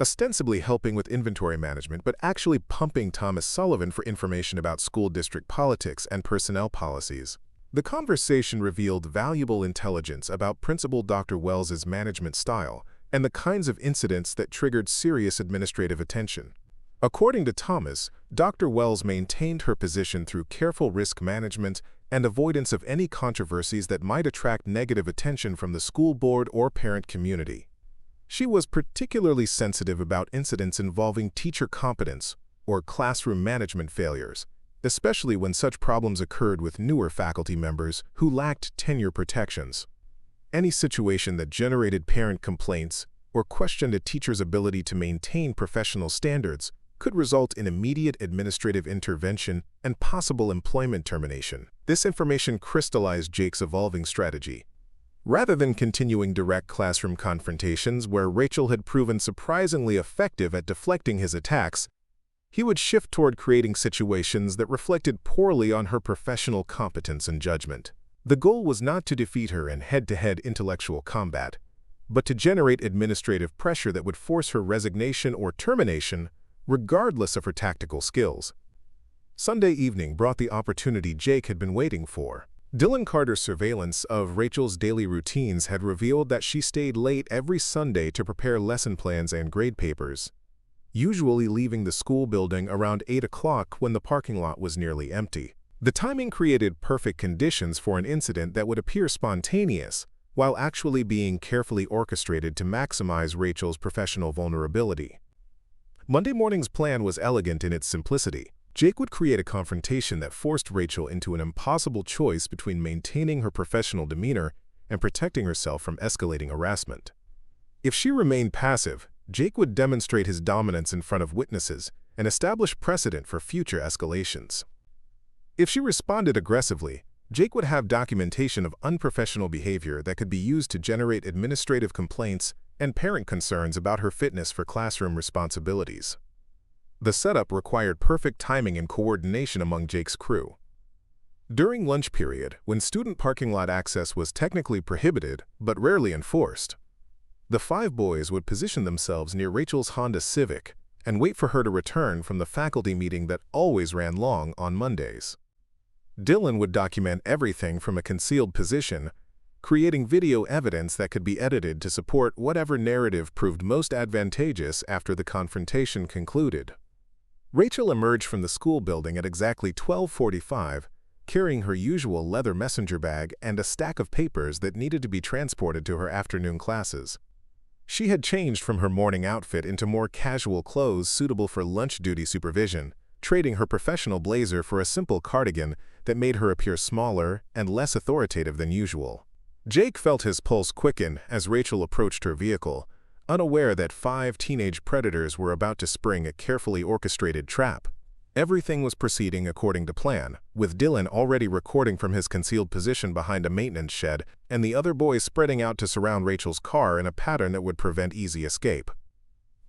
[SPEAKER 1] ostensibly helping with inventory management but actually pumping Thomas Sullivan for information about school district politics and personnel policies. The conversation revealed valuable intelligence about Principal Dr. Wells's management style and the kinds of incidents that triggered serious administrative attention. According to Thomas, Dr. Wells maintained her position through careful risk management and avoidance of any controversies that might attract negative attention from the school board or parent community. She was particularly sensitive about incidents involving teacher competence or classroom management failures, especially when such problems occurred with newer faculty members who lacked tenure protections. Any situation that generated parent complaints or questioned a teacher's ability to maintain professional standards could result in immediate administrative intervention and possible employment termination. This information crystallized Jake's evolving strategy. Rather than continuing direct classroom confrontations where Rachel had proven surprisingly effective at deflecting his attacks, he would shift toward creating situations that reflected poorly on her professional competence and judgment. The goal was not to defeat her in head-to-head intellectual combat, but to generate administrative pressure that would force her resignation or termination, regardless of her tactical skills. Sunday evening brought the opportunity Jake had been waiting for. Dylan Carter's surveillance of Rachel's daily routines had revealed that she stayed late every Sunday to prepare lesson plans and grade papers, usually leaving the school building around 8 o'clock when the parking lot was nearly empty. The timing created perfect conditions for an incident that would appear spontaneous, while actually being carefully orchestrated to maximize Rachel's professional vulnerability. Monday morning's plan was elegant in its simplicity. Jake would create a confrontation that forced Rachel into an impossible choice between maintaining her professional demeanor and protecting herself from escalating harassment. If she remained passive, Jake would demonstrate his dominance in front of witnesses and establish precedent for future escalations. If she responded aggressively, Jake would have documentation of unprofessional behavior that could be used to generate administrative complaints and parent concerns about her fitness for classroom responsibilities. The setup required perfect timing and coordination among Jake's crew. During lunch period, when student parking lot access was technically prohibited but rarely enforced, the 5 boys would position themselves near Rachel's Honda Civic and wait for her to return from the faculty meeting that always ran long on Mondays. Dylan would document everything from a concealed position, creating video evidence that could be edited to support whatever narrative proved most advantageous after the confrontation concluded. Rachel emerged from the school building at exactly 12:45, carrying her usual leather messenger bag and a stack of papers that needed to be transported to her afternoon classes. She had changed from her morning outfit into more casual clothes suitable for lunch duty supervision, trading her professional blazer for a simple cardigan that made her appear smaller and less authoritative than usual. Jake felt his pulse quicken as Rachel approached her vehicle, unaware that 5 teenage predators were about to spring a carefully orchestrated trap. Everything was proceeding according to plan, with Dylan already recording from his concealed position behind a maintenance shed and the other boys spreading out to surround Rachel's car in a pattern that would prevent easy escape.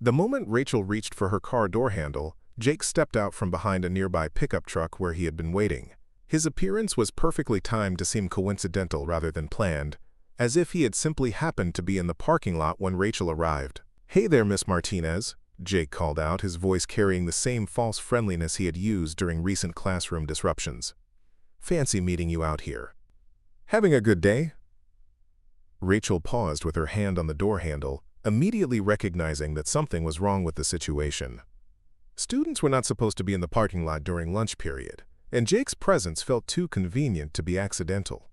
[SPEAKER 1] The moment Rachel reached for her car door handle, Jake stepped out from behind a nearby pickup truck where he had been waiting. His appearance was perfectly timed to seem coincidental rather than planned, as if he had simply happened to be in the parking lot when Rachel arrived. "Hey there, Miss Martinez," Jake called out, his voice carrying the same false friendliness he had used during recent classroom disruptions. "Fancy meeting you out here. Having a good day?" Rachel paused with her hand on the door handle, immediately recognizing that something was wrong with the situation. Students were not supposed to be in the parking lot during lunch period, and Jake's presence felt too convenient to be accidental.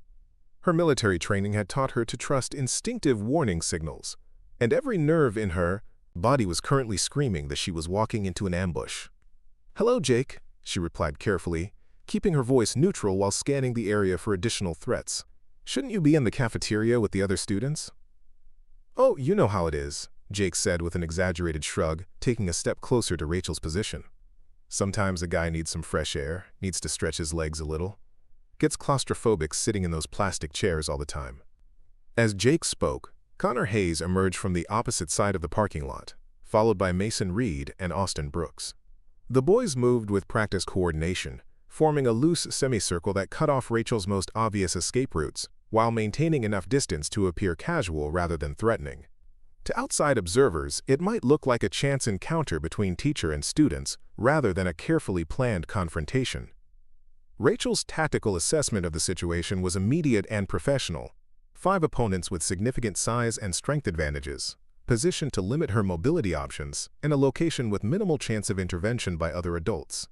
[SPEAKER 1] Her military training had taught her to trust instinctive warning signals, and every nerve in her body was currently screaming that she was walking into an ambush. "Hello, Jake," she replied carefully, keeping her voice neutral while scanning the area for additional threats. "Shouldn't you be in the cafeteria with the other students?" "Oh, you know how it is," Jake said with an exaggerated shrug, taking a step closer to Rachel's position. "Sometimes a guy needs some fresh air, needs to stretch his legs a little. Gets claustrophobic sitting in those plastic chairs all the time." As Jake spoke, Connor Hayes emerged from the opposite side of the parking lot, followed by Mason Reed and Austin Brooks. The boys moved with practiced coordination, forming a loose semicircle that cut off Rachel's most obvious escape routes, while maintaining enough distance to appear casual rather than threatening. To outside observers, it might look like a chance encounter between teacher and students rather than a carefully planned confrontation. Rachel's tactical assessment of the situation was immediate and professional. 5 opponents with significant size and strength advantages, positioned to limit her mobility options, in a location with minimal chance of intervention by other adults.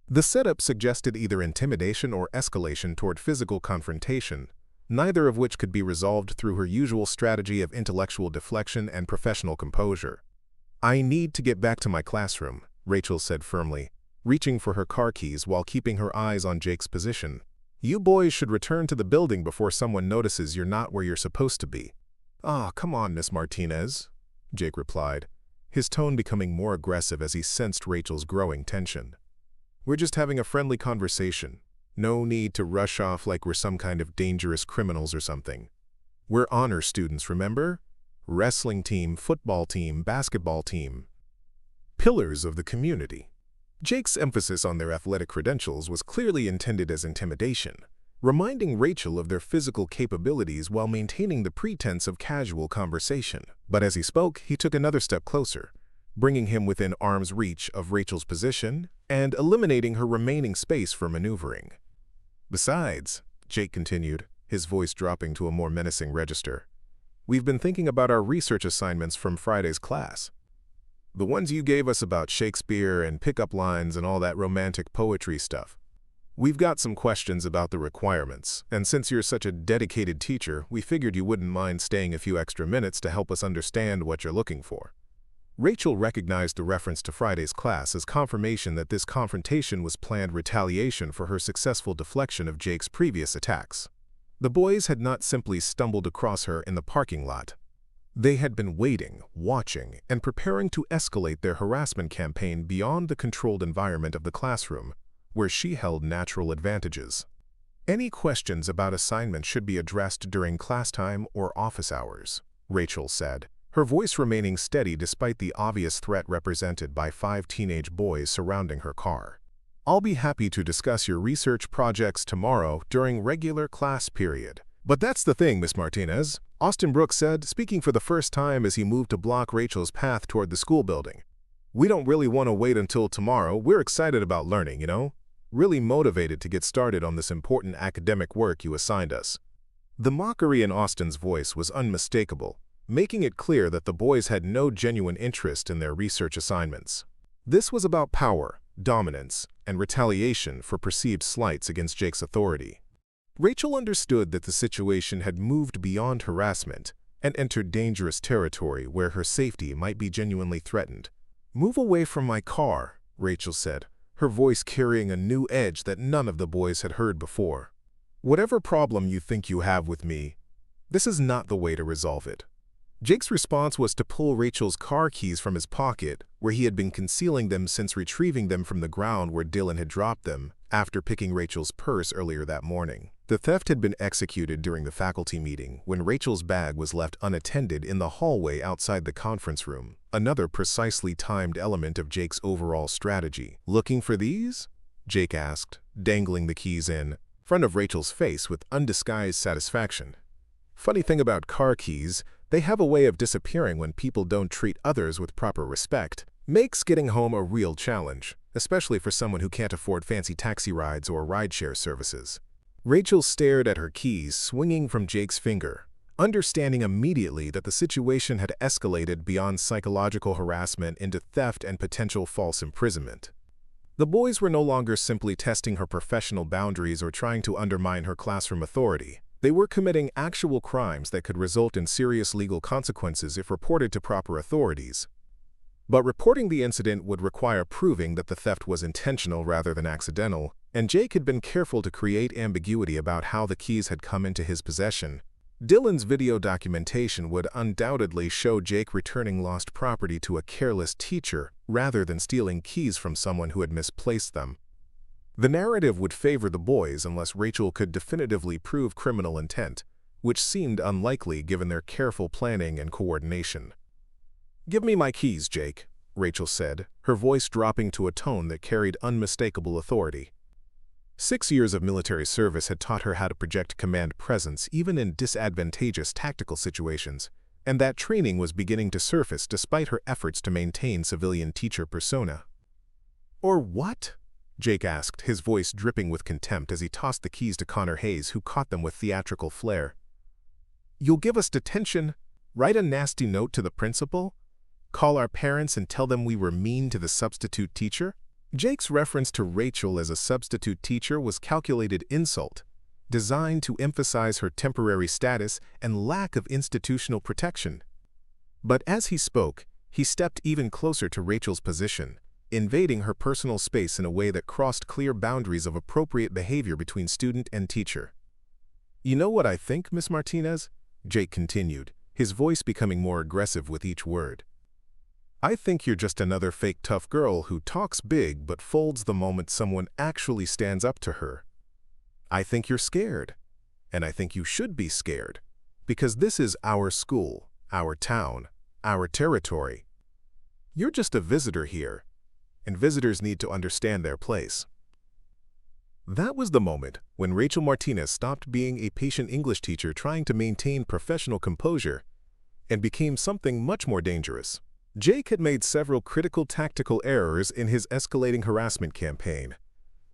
[SPEAKER 1] The setup suggested either intimidation or escalation toward physical confrontation, neither of which could be resolved through her usual strategy of intellectual deflection and professional composure. "I need to get back to my classroom," Rachel said firmly, reaching for her car keys while keeping her eyes on Jake's position. "You boys should return to the building before someone notices you're not where you're supposed to be." "Ah, come on, Miss Martinez," Jake replied, his tone becoming more aggressive as he sensed Rachel's growing tension. "We're just having a friendly conversation. No need to rush off like we're some kind of dangerous criminals or something. We're honor students, remember? Wrestling team, football team, basketball team. Pillars of the community." Jake's emphasis on their athletic credentials was clearly intended as intimidation, reminding Rachel of their physical capabilities while maintaining the pretense of casual conversation. But as he spoke, he took another step closer, bringing him within arm's reach of Rachel's position and eliminating her remaining space for maneuvering. "Besides," Jake continued, his voice dropping to a more menacing register, "we've been thinking about our research assignments from Friday's class. The ones you gave us about Shakespeare and pickup lines and all that romantic poetry stuff. We've got some questions about the requirements, and since you're such a dedicated teacher, we figured you wouldn't mind staying a few extra minutes to help us understand what you're looking for." Rachel recognized the reference to Friday's class as confirmation that this confrontation was planned retaliation for her successful deflection of Jake's previous attacks. The boys had not simply stumbled across her in the parking lot. They had been waiting, watching, and preparing to escalate their harassment campaign beyond the controlled environment of the classroom, where she held natural advantages. "Any questions about assignments should be addressed during class time or office hours," Rachel said, her voice remaining steady despite the obvious threat represented by 5 teenage boys surrounding her car. "I'll be happy to discuss your research projects tomorrow during regular class period." "But that's the thing, Miss Martinez," Austin Brooks said, speaking for the first time as he moved to block Rachel's path toward the school building. "We don't really want to wait until tomorrow. We're excited about learning, you know? Really motivated to get started on this important academic work you assigned us." The mockery in Austin's voice was unmistakable, making it clear that the boys had no genuine interest in their research assignments. This was about power, dominance, and retaliation for perceived slights against Jake's authority. Rachel understood that the situation had moved beyond harassment and entered dangerous territory where her safety might be genuinely threatened. "Move away from my car," Rachel said, her voice carrying a new edge that none of the boys had heard before. "Whatever problem you think you have with me, this is not the way to resolve it." Jake's response was to pull Rachel's car keys from his pocket, where he had been concealing them since retrieving them from the ground where Dylan had dropped them after picking Rachel's purse earlier that morning. The theft had been executed during the faculty meeting when Rachel's bag was left unattended in the hallway outside the conference room, another precisely timed element of Jake's overall strategy. "Looking for these?" Jake asked, dangling the keys in front of Rachel's face with undisguised satisfaction. Funny thing about car keys, they have a way of disappearing when people don't treat others with proper respect. Makes getting home a real challenge, especially for someone who can't afford fancy taxi rides or rideshare services. Rachel stared at her keys swinging from Jake's finger, understanding immediately that the situation had escalated beyond psychological harassment into theft and potential false imprisonment. The boys were no longer simply testing her professional boundaries or trying to undermine her classroom authority. They were committing actual crimes that could result in serious legal consequences if reported to proper authorities. But reporting the incident would require proving that the theft was intentional rather than accidental, and Jake had been careful to create ambiguity about how the keys had come into his possession. Dylan's video documentation would undoubtedly show Jake returning lost property to a careless teacher rather than stealing keys from someone who had misplaced them. The narrative would favor the boys unless Rachel could definitively prove criminal intent, which seemed unlikely given their careful planning and coordination. "Give me my keys, Jake," Rachel said, her voice dropping to a tone that carried unmistakable authority. 6 years of military service had taught her how to project command presence even in disadvantageous tactical situations, and that training was beginning to surface despite her efforts to maintain civilian teacher persona. "Or what?" Jake asked, his voice dripping with contempt as he tossed the keys to Connor Hayes, who caught them with theatrical flair. "You'll give us detention? Write a nasty note to the principal? Call our parents and tell them we were mean to the substitute teacher?" Jake's reference to Rachel as a substitute teacher was calculated insult, designed to emphasize her temporary status and lack of institutional protection. But as he spoke, he stepped even closer to Rachel's position, invading her personal space in a way that crossed clear boundaries of appropriate behavior between student and teacher. "You know what I think, Miss Martinez?" Jake continued, his voice becoming more aggressive with each word. "I think you're just another fake tough girl who talks big but folds the moment someone actually stands up to her. I think you're scared, and I think you should be scared, because this is our school, our town, our territory. You're just a visitor here, and visitors need to understand their place." That was the moment when Rachel Martinez stopped being a patient English teacher trying to maintain professional composure and became something much more dangerous. Jake had made several critical tactical errors in his escalating harassment campaign,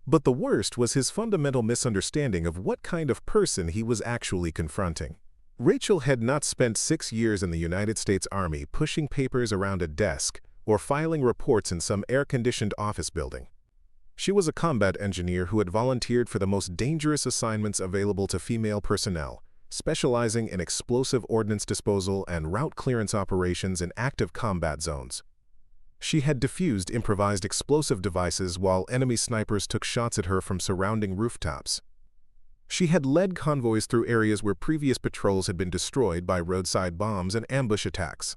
[SPEAKER 1] but the worst was his fundamental misunderstanding of what kind of person he was actually confronting. Rachel had not spent 6 years in the United States Army pushing papers around a desk or filing reports in some air-conditioned office building. She was a combat engineer who had volunteered for the most dangerous assignments available to female personnel, specializing in explosive ordnance disposal and route clearance operations in active combat zones. She had defused improvised explosive devices while enemy snipers took shots at her from surrounding rooftops. She had led convoys through areas where previous patrols had been destroyed by roadside bombs and ambush attacks.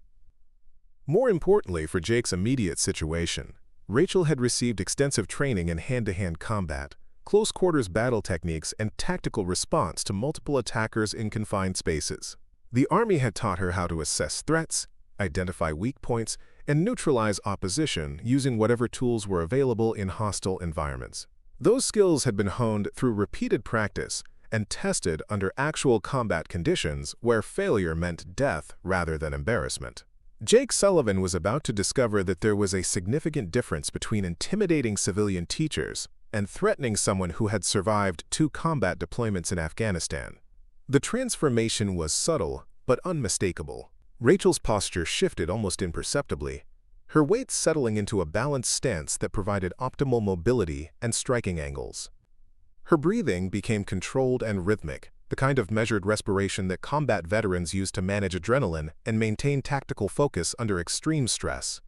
[SPEAKER 1] More importantly for Jake's immediate situation, Rachel had received extensive training in hand-to-hand combat, close-quarters battle techniques, and tactical response to multiple attackers in confined spaces. The Army had taught her how to assess threats, identify weak points, and neutralize opposition using whatever tools were available in hostile environments. Those skills had been honed through repeated practice and tested under actual combat conditions where failure meant death rather than embarrassment. Jake Sullivan was about to discover that there was a significant difference between intimidating civilian teachers and threatening someone who had survived 2 combat deployments in Afghanistan. The transformation was subtle but unmistakable. Rachel's posture shifted almost imperceptibly, her weight settling into a balanced stance that provided optimal mobility and striking angles. Her breathing became controlled and rhythmic, the kind of measured respiration that combat veterans use to manage adrenaline and maintain tactical focus under extreme stress.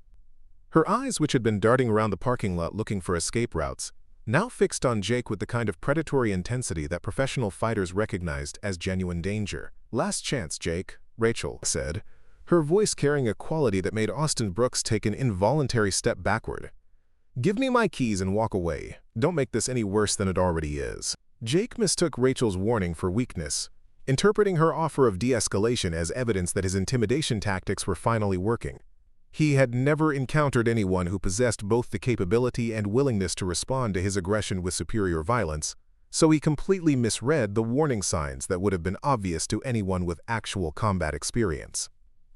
[SPEAKER 1] Her eyes, which had been darting around the parking lot looking for escape routes, now fixed on Jake with the kind of predatory intensity that professional fighters recognized as genuine danger. "Last chance, Jake," Rachel said, her voice carrying a quality that made Austin Brooks take an involuntary step backward. "Give me my keys and walk away. Don't make this any worse than it already is." Jake mistook Rachel's warning for weakness, interpreting her offer of de-escalation as evidence that his intimidation tactics were finally working. He had never encountered anyone who possessed both the capability and willingness to respond to his aggression with superior violence, so he completely misread the warning signs that would have been obvious to anyone with actual combat experience.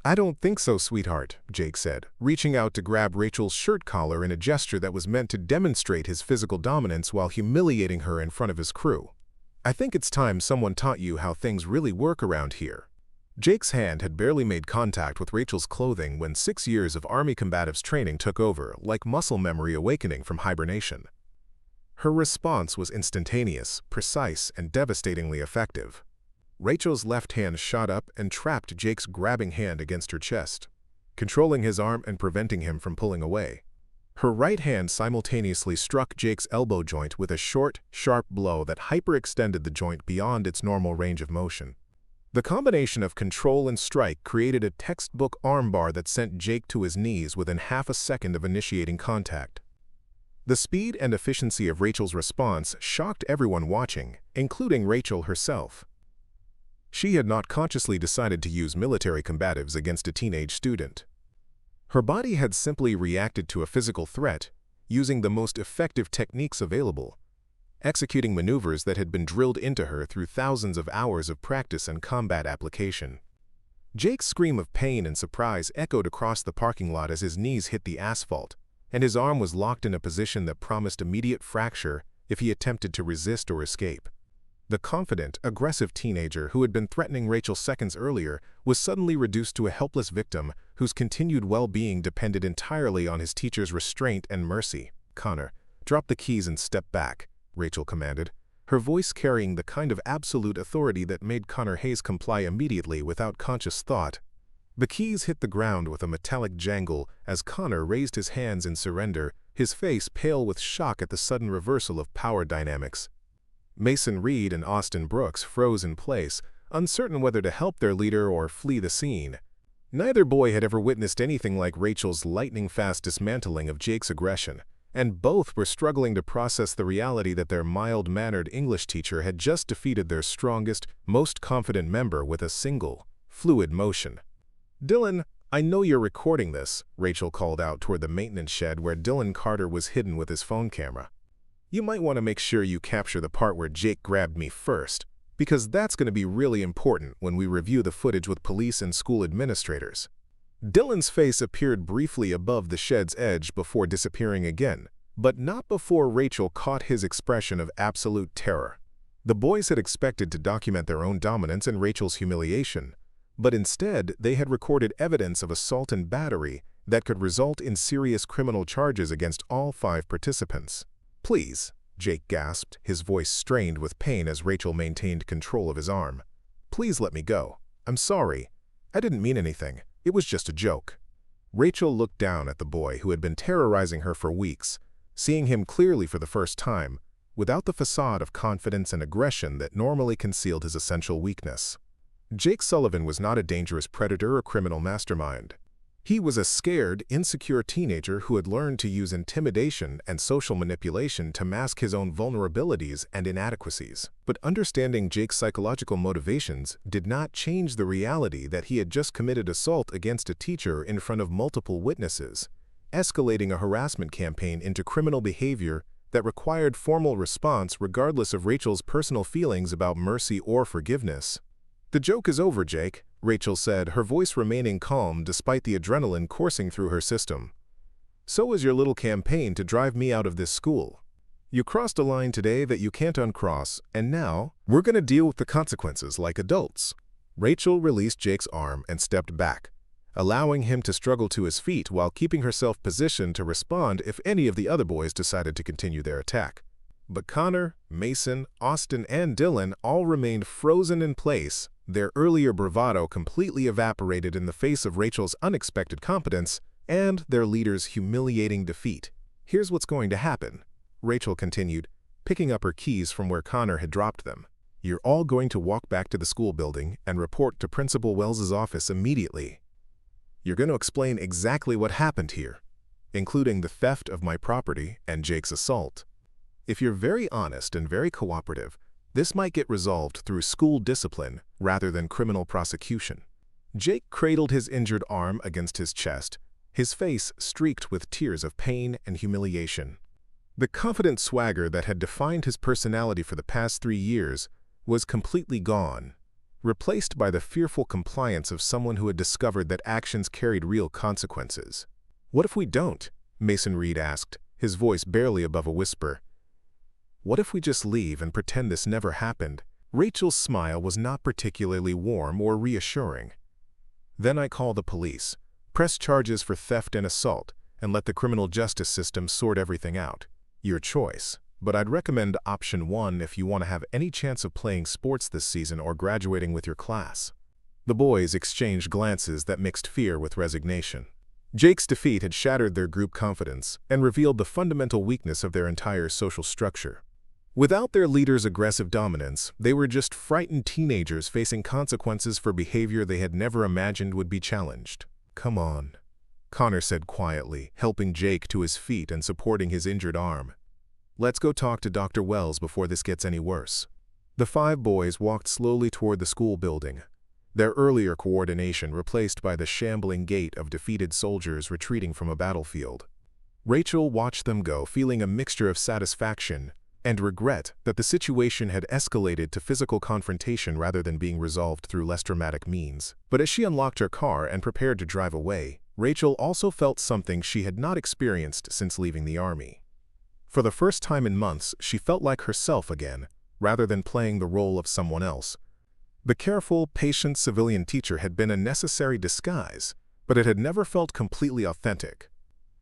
[SPEAKER 1] "I don't think so, sweetheart," Jake said, reaching out to grab Rachel's shirt collar in a gesture that was meant to demonstrate his physical dominance while humiliating her in front of his crew. "I think it's time someone taught you how things really work around here." Jake's hand had barely made contact with Rachel's clothing when 6 years of Army combatives training took over, like muscle memory awakening from hibernation. Her response was instantaneous, precise, and devastatingly effective. Rachel's left hand shot up and trapped Jake's grabbing hand against her chest, controlling his arm and preventing him from pulling away. Her right hand simultaneously struck Jake's elbow joint with a short, sharp blow that hyperextended the joint beyond its normal range of motion. The combination of control and strike created a textbook armbar that sent Jake to his knees within half a second of initiating contact. The speed and efficiency of Rachel's response shocked everyone watching, including Rachel herself. She had not consciously decided to use military combatives against a teenage student. Her body had simply reacted to a physical threat, using the most effective techniques available, executing maneuvers that had been drilled into her through thousands of hours of practice and combat application. Jake's scream of pain and surprise echoed across the parking lot as his knees hit the asphalt, and his arm was locked in a position that promised immediate fracture if he attempted to resist or escape. The confident, aggressive teenager who had been threatening Rachel seconds earlier was suddenly reduced to a helpless victim whose continued well-being depended entirely on his teacher's restraint and mercy. "Connor, drop the keys and step back," Rachel commanded, her voice carrying the kind of absolute authority that made Connor Hayes comply immediately without conscious thought. The keys hit the ground with a metallic jangle as Connor raised his hands in surrender, his face pale with shock at the sudden reversal of power dynamics. Mason Reed and Austin Brooks froze in place, uncertain whether to help their leader or flee the scene. Neither boy had ever witnessed anything like Rachel's lightning-fast dismantling of Jake's aggression, and both were struggling to process the reality that their mild-mannered English teacher had just defeated their strongest, most confident member with a single, fluid motion. "Dylan, I know you're recording this," Rachel called out toward the maintenance shed where Dylan Carter was hidden with his phone camera. "You might want to make sure you capture the part where Jake grabbed me first, because that's going to be really important when we review the footage with police and school administrators." Dylan's face appeared briefly above the shed's edge before disappearing again, but not before Rachel caught his expression of absolute terror. The boys had expected to document their own dominance and Rachel's humiliation, but instead they had recorded evidence of assault and battery that could result in serious criminal charges against all 5 participants. "Please," Jake gasped, his voice strained with pain as Rachel maintained control of his arm. "Please let me go. I'm sorry. I didn't mean anything. It was just a joke." Rachel looked down at the boy who had been terrorizing her for weeks, seeing him clearly for the first time, without the facade of confidence and aggression that normally concealed his essential weakness. Jake Sullivan was not a dangerous predator or criminal mastermind. He was a scared, insecure teenager who had learned to use intimidation and social manipulation to mask his own vulnerabilities and inadequacies. But understanding Jake's psychological motivations did not change the reality that he had just committed assault against a teacher in front of multiple witnesses, escalating a harassment campaign into criminal behavior that required formal response regardless of Rachel's personal feelings about mercy or forgiveness. "The joke is over, Jake," Rachel said, her voice remaining calm despite the adrenaline coursing through her system. "So is your little campaign to drive me out of this school. You crossed a line today that you can't uncross, and now we're going to deal with the consequences like adults." Rachel released Jake's arm and stepped back, allowing him to struggle to his feet while keeping herself positioned to respond if any of the other boys decided to continue their attack. But Connor, Mason, Austin, and Dylan all remained frozen in place, their earlier bravado completely evaporated in the face of Rachel's unexpected competence and their leader's humiliating defeat. Here's what's going to happen, Rachel continued, picking up her keys from where Connor had dropped them. You're all going to walk back to the school building and report to Principal Wells's office immediately. You're going to explain exactly what happened here, including the theft of my property and Jake's assault. If you're very honest and very cooperative, this might get resolved through school discipline rather than criminal prosecution. Jake cradled his injured arm against his chest, his face streaked with tears of pain and humiliation. The confident swagger that had defined his personality for the past 3 years was completely gone, replaced by the fearful compliance of someone who had discovered that actions carried real consequences. "What if we don't?" Mason Reed asked, his voice barely above a whisper. "What if we just leave and pretend this never happened?" Rachel's smile was not particularly warm or reassuring. "Then I call the police, press charges for theft and assault, and let the criminal justice system sort everything out. Your choice, but I'd recommend option 1 if you want to have any chance of playing sports this season or graduating with your class." The boys exchanged glances that mixed fear with resignation. Jake's defeat had shattered their group confidence and revealed the fundamental weakness of their entire social structure. Without their leader's aggressive dominance, they were just frightened teenagers facing consequences for behavior they had never imagined would be challenged. "Come on," Connor said quietly, helping Jake to his feet and supporting his injured arm. "Let's go talk to Dr. Wells before this gets any worse." The 5 boys walked slowly toward the school building, their earlier coordination replaced by the shambling gait of defeated soldiers retreating from a battlefield. Rachel watched them go, feeling a mixture of satisfaction and regret that the situation had escalated to physical confrontation rather than being resolved through less dramatic means. But as she unlocked her car and prepared to drive away, Rachel also felt something she had not experienced since leaving the army. For the first time in months, she felt like herself again, rather than playing the role of someone else. The careful, patient civilian teacher had been a necessary disguise, but it had never felt completely authentic.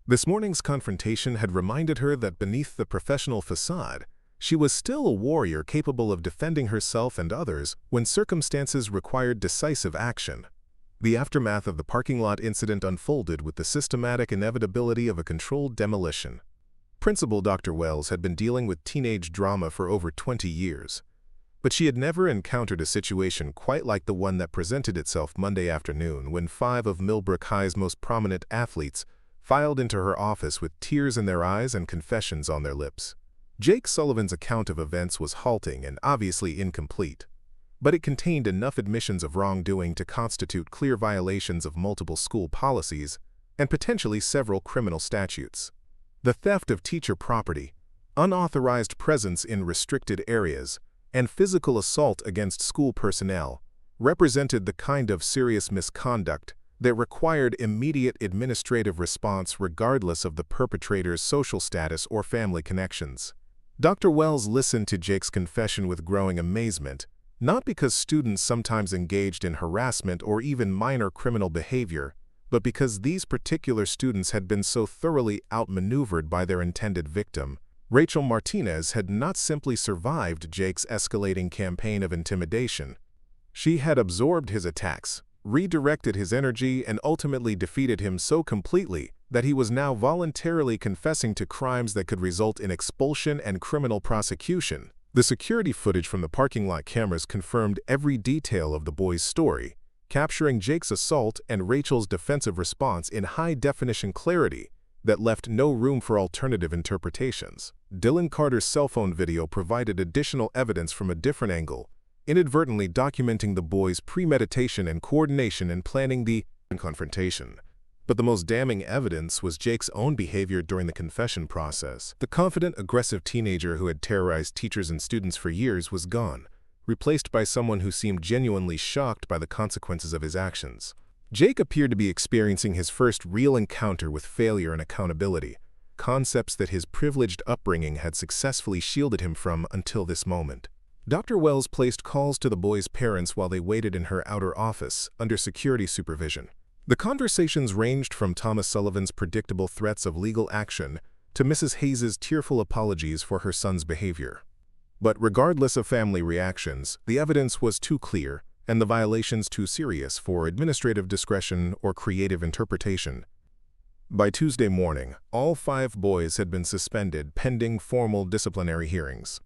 [SPEAKER 1] This morning's confrontation had reminded her that beneath the professional facade, she was still a warrior capable of defending herself and others when circumstances required decisive action. The aftermath of the parking lot incident unfolded with the systematic inevitability of a controlled demolition. Principal Dr. Wells had been dealing with teenage drama for over 20 years, but she had never encountered a situation quite like the one that presented itself Monday afternoon when 5 of Millbrook High's most prominent athletes filed into her office with tears in their eyes and confessions on their lips. Jake Sullivan's account of events was halting and obviously incomplete, but it contained enough admissions of wrongdoing to constitute clear violations of multiple school policies and potentially several criminal statutes. The theft of teacher property, unauthorized presence in restricted areas, and physical assault against school personnel represented the kind of serious misconduct that required immediate administrative response regardless of the perpetrator's social status or family connections. Dr. Wells listened to Jake's confession with growing amazement, not because students sometimes engaged in harassment or even minor criminal behavior, but because these particular students had been so thoroughly outmaneuvered by their intended victim. Rachel Martinez had not simply survived Jake's escalating campaign of intimidation. She had absorbed his attacks, redirected his energy, and ultimately defeated him so completely that he was now voluntarily confessing to crimes that could result in expulsion and criminal prosecution. The security footage from the parking lot cameras confirmed every detail of the boys' story, capturing Jake's assault and Rachel's defensive response in high-definition clarity that left no room for alternative interpretations. Dylan Carter's cell phone video provided additional evidence from a different angle, inadvertently documenting the boys' premeditation and coordination in planning the confrontation. But the most damning evidence was Jake's own behavior during the confession process. The confident, aggressive teenager who had terrorized teachers and students for years was gone, replaced by someone who seemed genuinely shocked by the consequences of his actions. Jake appeared to be experiencing his first real encounter with failure and accountability, concepts that his privileged upbringing had successfully shielded him from until this moment. Dr. Wells placed calls to the boys' parents while they waited in her outer office under security supervision. The conversations ranged from Thomas Sullivan's predictable threats of legal action to Mrs. Hayes's tearful apologies for her son's behavior. But regardless of family reactions, the evidence was too clear and the violations too serious for administrative discretion or creative interpretation. By Tuesday morning, all 5 boys had been suspended pending formal disciplinary hearings.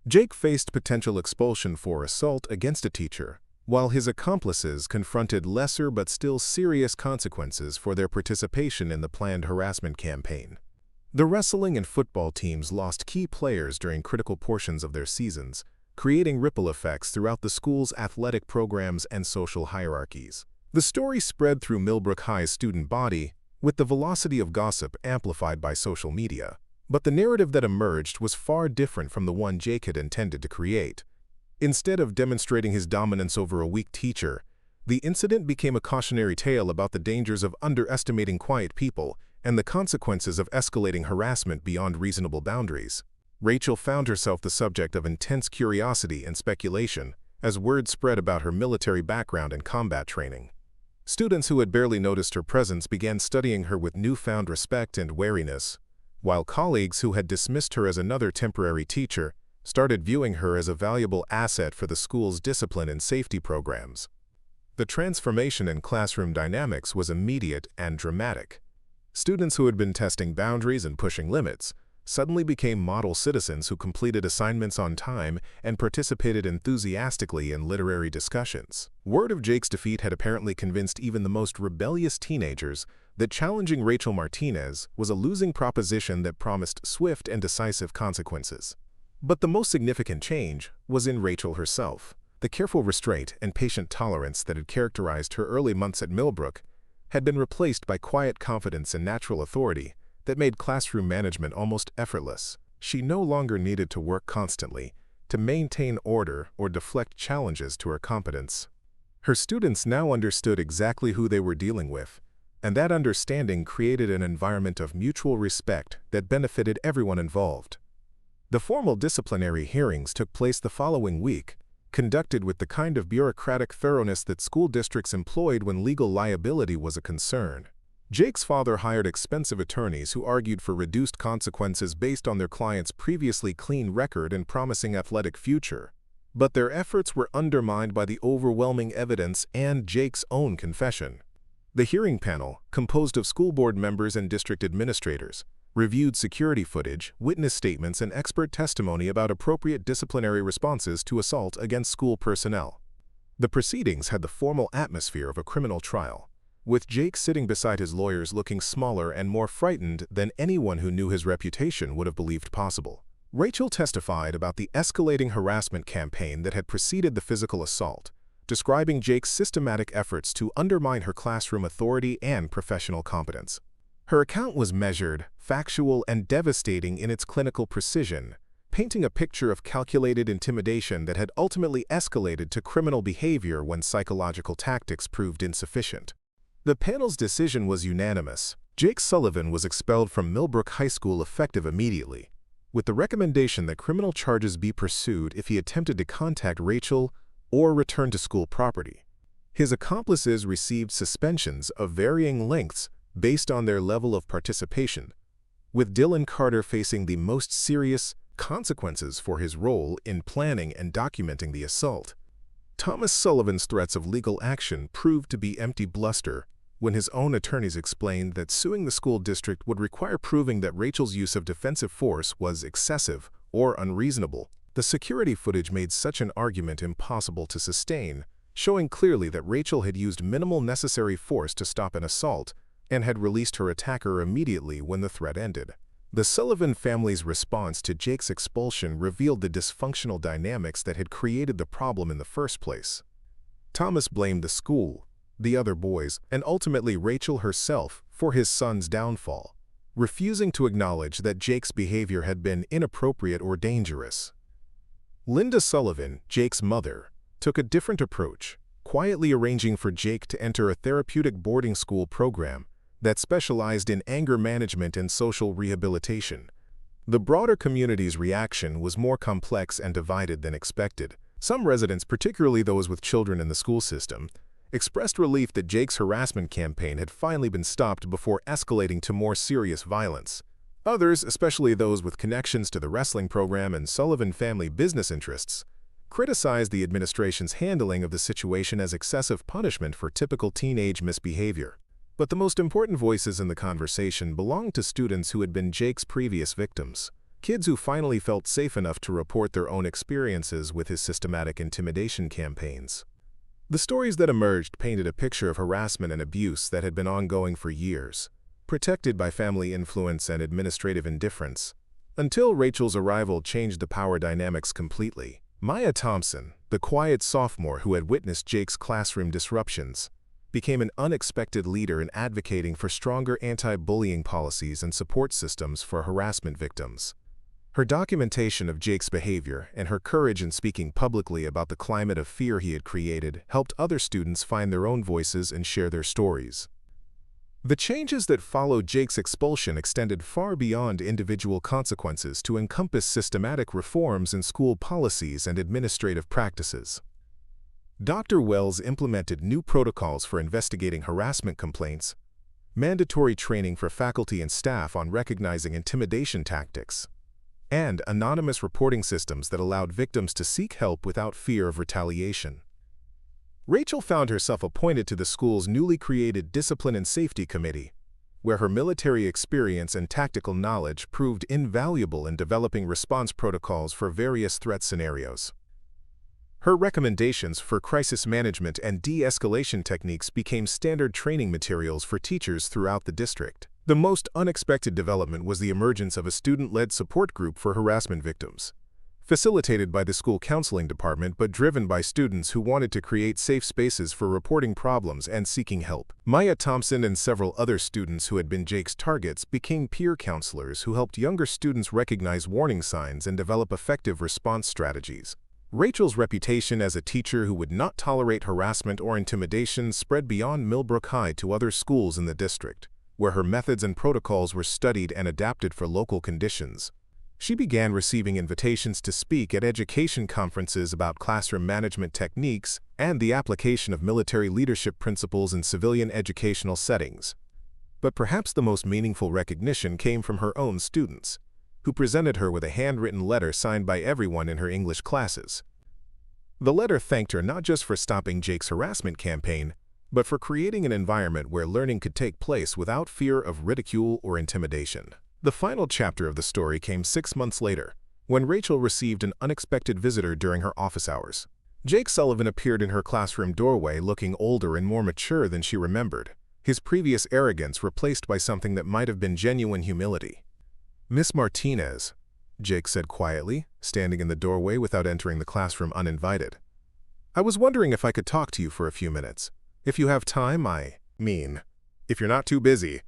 [SPEAKER 1] Jake faced potential expulsion for assault against a teacher, while his accomplices confronted lesser but still serious consequences for their participation in the planned harassment campaign. The wrestling and football teams lost key players during critical portions of their seasons, creating ripple effects throughout the school's athletic programs and social hierarchies. The story spread through Millbrook High's student body, with the velocity of gossip amplified by social media. But the narrative that emerged was far different from the one Jake had intended to create. Instead of demonstrating his dominance over a weak teacher, the incident became a cautionary tale about the dangers of underestimating quiet people and the consequences of escalating harassment beyond reasonable boundaries. Rachel found herself the subject of intense curiosity and speculation as word spread about her military background and combat training. Students who had barely noticed her presence began studying her with newfound respect and wariness, while colleagues who had dismissed her as another temporary teacher started viewing her as a valuable asset for the school's discipline and safety programs. The transformation in classroom dynamics was immediate and dramatic. Students who had been testing boundaries and pushing limits suddenly became model citizens who completed assignments on time and participated enthusiastically in literary discussions. Word of Jake's defeat had apparently convinced even the most rebellious teenagers that challenging Rachel Martinez was a losing proposition that promised swift and decisive consequences. But the most significant change was in Rachel herself. The careful restraint and patient tolerance that had characterized her early months at Millbrook had been replaced by quiet confidence and natural authority that made classroom management almost effortless. She no longer needed to work constantly to maintain order or deflect challenges to her competence. Her students now understood exactly who they were dealing with, and that understanding created an environment of mutual respect that benefited everyone involved. The formal disciplinary hearings took place the following week, conducted with the kind of bureaucratic thoroughness that school districts employed when legal liability was a concern. Jake's father hired expensive attorneys who argued for reduced consequences based on their client's previously clean record and promising athletic future. But their efforts were undermined by the overwhelming evidence and Jake's own confession. The hearing panel, composed of school board members and district administrators, reviewed security footage, witness statements, and expert testimony about appropriate disciplinary responses to assault against school personnel. The proceedings had the formal atmosphere of a criminal trial, with Jake sitting beside his lawyers looking smaller and more frightened than anyone who knew his reputation would have believed possible. Rachel testified about the escalating harassment campaign that had preceded the physical assault, describing Jake's systematic efforts to undermine her classroom authority and professional competence. Her account was measured, factual, and devastating in its clinical precision, painting a picture of calculated intimidation that had ultimately escalated to criminal behavior when psychological tactics proved insufficient. The panel's decision was unanimous. Jake Sullivan was expelled from Millbrook High School effective immediately, with the recommendation that criminal charges be pursued if he attempted to contact Rachel or return to school property. His accomplices received suspensions of varying lengths based on their level of participation, with Dylan Carter facing the most serious consequences for his role in planning and documenting the assault. Thomas Sullivan's threats of legal action proved to be empty bluster when his own attorneys explained that suing the school district would require proving that Rachel's use of defensive force was excessive or unreasonable. The security footage made such an argument impossible to sustain, showing clearly that Rachel had used minimal necessary force to stop an assault and had released her attacker immediately when the threat ended. The Sullivan family's response to Jake's expulsion revealed the dysfunctional dynamics that had created the problem in the first place. Thomas blamed the school, the other boys, and ultimately Rachel herself for his son's downfall, refusing to acknowledge that Jake's behavior had been inappropriate or dangerous. Linda Sullivan, Jake's mother, took a different approach, quietly arranging for Jake to enter a therapeutic boarding school program that specialized in anger management and social rehabilitation. The broader community's reaction was more complex and divided than expected. Some residents, particularly those with children in the school system, expressed relief that Jake's harassment campaign had finally been stopped before escalating to more serious violence. Others, especially those with connections to the wrestling program and Sullivan family business interests, criticized the administration's handling of the situation as excessive punishment for typical teenage misbehavior. But the most important voices in the conversation belonged to students who had been Jake's previous victims, kids who finally felt safe enough to report their own experiences with his systematic intimidation campaigns. The stories that emerged painted a picture of harassment and abuse that had been ongoing for years, protected by family influence and administrative indifference, until Rachel's arrival changed the power dynamics completely. Maya Thompson, the quiet sophomore who had witnessed Jake's classroom disruptions, became an unexpected leader in advocating for stronger anti-bullying policies and support systems for harassment victims. Her documentation of Jake's behavior and her courage in speaking publicly about the climate of fear he had created helped other students find their own voices and share their stories. The changes that followed Jake's expulsion extended far beyond individual consequences to encompass systematic reforms in school policies and administrative practices. Dr. Wells implemented new protocols for investigating harassment complaints, mandatory training for faculty and staff on recognizing intimidation tactics, and anonymous reporting systems that allowed victims to seek help without fear of retaliation. Rachel found herself appointed to the school's newly created Discipline and Safety Committee, where her military experience and tactical knowledge proved invaluable in developing response protocols for various threat scenarios. Her recommendations for crisis management and de-escalation techniques became standard training materials for teachers throughout the district. The most unexpected development was the emergence of a student-led support group for harassment victims, facilitated by the school counseling department but driven by students who wanted to create safe spaces for reporting problems and seeking help. Maya Thompson and several other students who had been Jake's targets became peer counselors who helped younger students recognize warning signs and develop effective response strategies. Rachel's reputation as a teacher who would not tolerate harassment or intimidation spread beyond Millbrook High to other schools in the district, where her methods and protocols were studied and adapted for local conditions. She began receiving invitations to speak at education conferences about classroom management techniques and the application of military leadership principles in civilian educational settings. But perhaps the most meaningful recognition came from her own students, who presented her with a handwritten letter signed by everyone in her English classes. The letter thanked her not just for stopping Jake's harassment campaign, but for creating an environment where learning could take place without fear of ridicule or intimidation. The final chapter of the story came 6 months later, when Rachel received an unexpected visitor during her office hours. Jake Sullivan appeared in her classroom doorway looking older and more mature than she remembered, his previous arrogance replaced by something that might have been genuine humility. "Miss Martinez," Jake said quietly, standing in the doorway without entering the classroom uninvited. "I was wondering if I could talk to you for a few minutes. If you have time, if you're not too busy."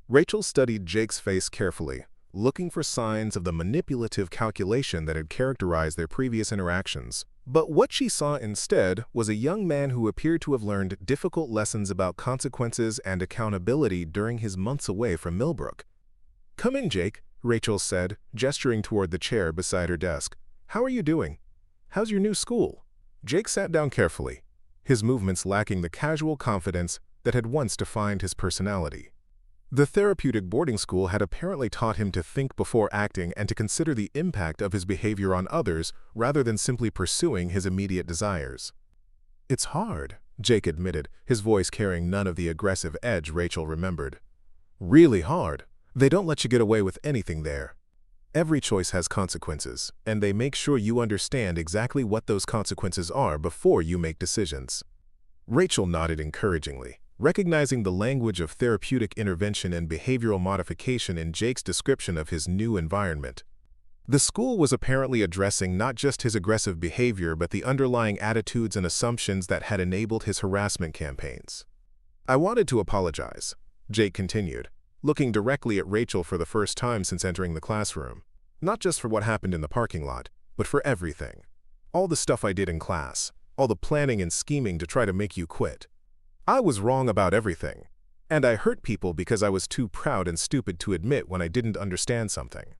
[SPEAKER 1] Rachel studied Jake's face carefully, looking for signs of the manipulative calculation that had characterized their previous interactions. But what she saw instead was a young man who appeared to have learned difficult lessons about consequences and accountability during his months away from Millbrook. "Come in, Jake," Rachel said, gesturing toward the chair beside her desk. "How are you doing? How's your new school?" Jake sat down carefully, his movements lacking the casual confidence that had once defined his personality. The therapeutic boarding school had apparently taught him to think before acting and to consider the impact of his behavior on others rather than simply pursuing his immediate desires. "It's hard," Jake admitted, his voice carrying none of the aggressive edge Rachel remembered. "Really hard. They don't let you get away with anything there. Every choice has consequences, and they make sure you understand exactly what those consequences are before you make decisions." Rachel nodded encouragingly, recognizing the language of therapeutic intervention and behavioral modification in Jake's description of his new environment. The school was apparently addressing not just his aggressive behavior but the underlying attitudes and assumptions that had enabled his harassment campaigns. "I wanted to apologize," Jake continued, looking directly at Rachel for the first time since entering the classroom. "Not just for what happened in the parking lot, but for everything. All the stuff I did in class, all the planning and scheming to try to make you quit. I was wrong about everything, and I hurt people because I was too proud and stupid to admit when I didn't understand something."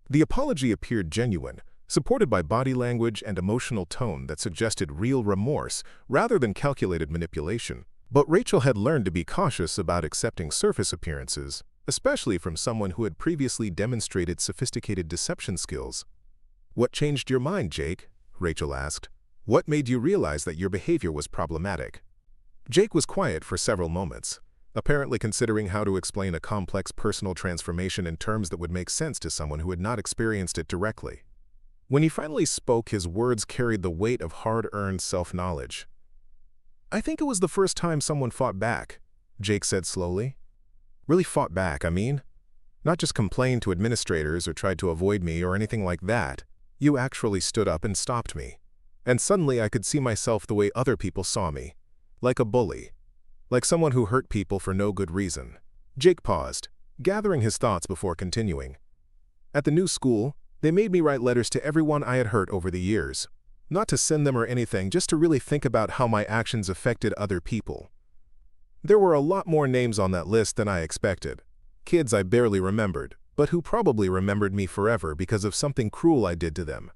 [SPEAKER 1] The apology appeared genuine, supported by body language and emotional tone that suggested real remorse rather than calculated manipulation. But Rachel had learned to be cautious about accepting surface appearances, especially from someone who had previously demonstrated sophisticated deception skills. "What changed your mind, Jake?" Rachel asked. "What made you realize that your behavior was problematic?" Jake was quiet for several moments, apparently considering how to explain a complex personal transformation in terms that would make sense to someone who had not experienced it directly. When he finally spoke, his words carried the weight of hard-earned self-knowledge. "I think it was the first time someone fought back," Jake said slowly. "Really fought back, I mean. Not just complained to administrators or tried to avoid me or anything like that. You actually stood up and stopped me. And suddenly I could see myself the way other people saw me. Like a bully. Like someone who hurt people for no good reason." Jake paused, gathering his thoughts before continuing. "At the new school, they made me write letters to everyone I had hurt over the years. Not to send them or anything, just to really think about how my actions affected other people. There were a lot more names on that list than I expected. Kids I barely remembered, but who probably remembered me forever because of something cruel I did to them."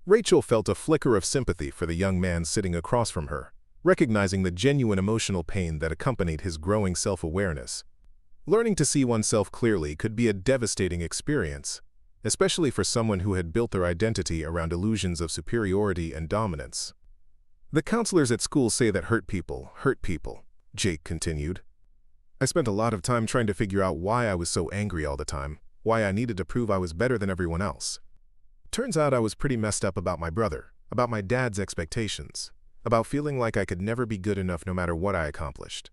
[SPEAKER 1] Rachel felt a flicker of sympathy for the young man sitting across from her, recognizing the genuine emotional pain that accompanied his growing self-awareness. Learning to see oneself clearly could be a devastating experience, especially for someone who had built their identity around illusions of superiority and dominance. "The counselors at school say that hurt people, Jake continued. "I spent a lot of time trying to figure out why I was so angry all the time, why I needed to prove I was better than everyone else. Turns out I was pretty messed up about my brother, about my dad's expectations, about feeling like I could never be good enough no matter what I accomplished."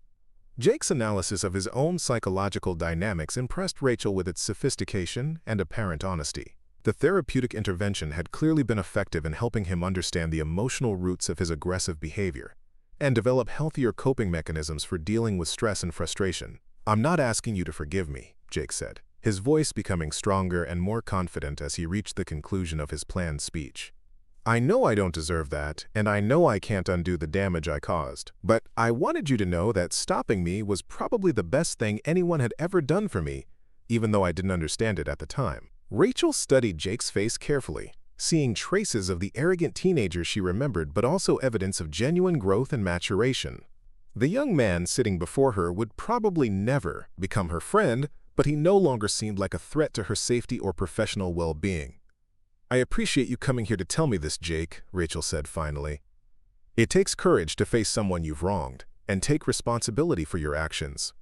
[SPEAKER 1] Jake's analysis of his own psychological dynamics impressed Rachel with its sophistication and apparent honesty. The therapeutic intervention had clearly been effective in helping him understand the emotional roots of his aggressive behavior and develop healthier coping mechanisms for dealing with stress and frustration. "I'm not asking you to forgive me," Jake said, his voice becoming stronger and more confident as he reached the conclusion of his planned speech. "I know I don't deserve that, and I know I can't undo the damage I caused, but I wanted you to know that stopping me was probably the best thing anyone had ever done for me, even though I didn't understand it at the time." Rachel studied Jake's face carefully, seeing traces of the arrogant teenager she remembered but also evidence of genuine growth and maturation. The young man sitting before her would probably never become her friend, but he no longer seemed like a threat to her safety or professional well-being. "I appreciate you coming here to tell me this, Jake," Rachel said finally. "It takes courage to face someone you've wronged and take responsibility for your actions.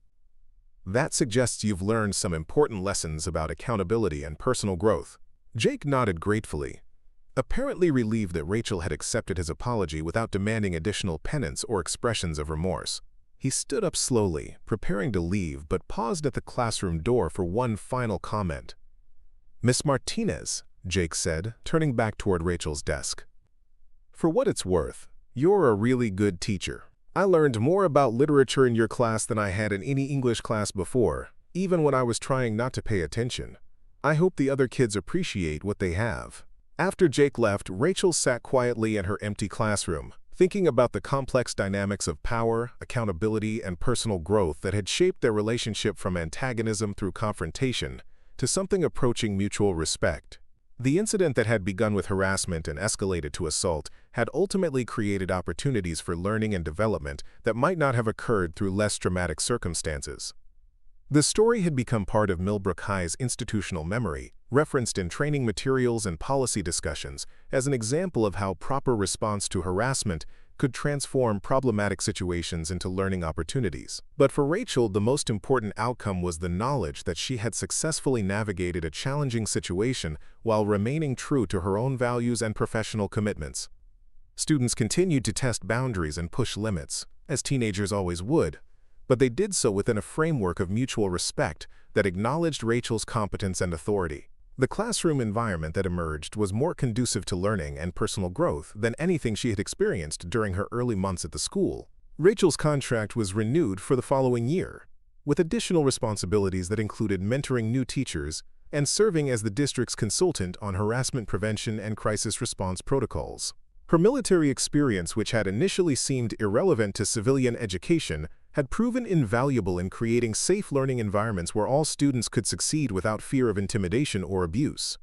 [SPEAKER 1] That suggests you've learned some important lessons about accountability and personal growth." Jake nodded gratefully, apparently relieved that Rachel had accepted his apology without demanding additional penance or expressions of remorse. He stood up slowly, preparing to leave, but paused at the classroom door for one final comment. "Miss Martinez," Jake said, turning back toward Rachel's desk. "For what it's worth, you're a really good teacher. I learned more about literature in your class than I had in any English class before, even when I was trying not to pay attention. I hope the other kids appreciate what they have." After Jake left, Rachel sat quietly in her empty classroom, thinking about the complex dynamics of power, accountability, and personal growth that had shaped their relationship from antagonism through confrontation to something approaching mutual respect. The incident that had begun with harassment and escalated to assault had ultimately created opportunities for learning and development that might not have occurred through less dramatic circumstances. The story had become part of Millbrook High's institutional memory, referenced in training materials and policy discussions as an example of how proper response to harassment could transform problematic situations into learning opportunities. But for Rachel, the most important outcome was the knowledge that she had successfully navigated a challenging situation while remaining true to her own values and professional commitments. Students continued to test boundaries and push limits, as teenagers always would, but they did so within a framework of mutual respect that acknowledged Rachel's competence and authority. The classroom environment that emerged was more conducive to learning and personal growth than anything she had experienced during her early months at the school. Rachel's contract was renewed for the following year, with additional responsibilities that included mentoring new teachers and serving as the district's consultant on harassment prevention and crisis response protocols. Her military experience, which had initially seemed irrelevant to civilian education, had proven invaluable in creating safe learning environments where all students could succeed without fear of intimidation or abuse.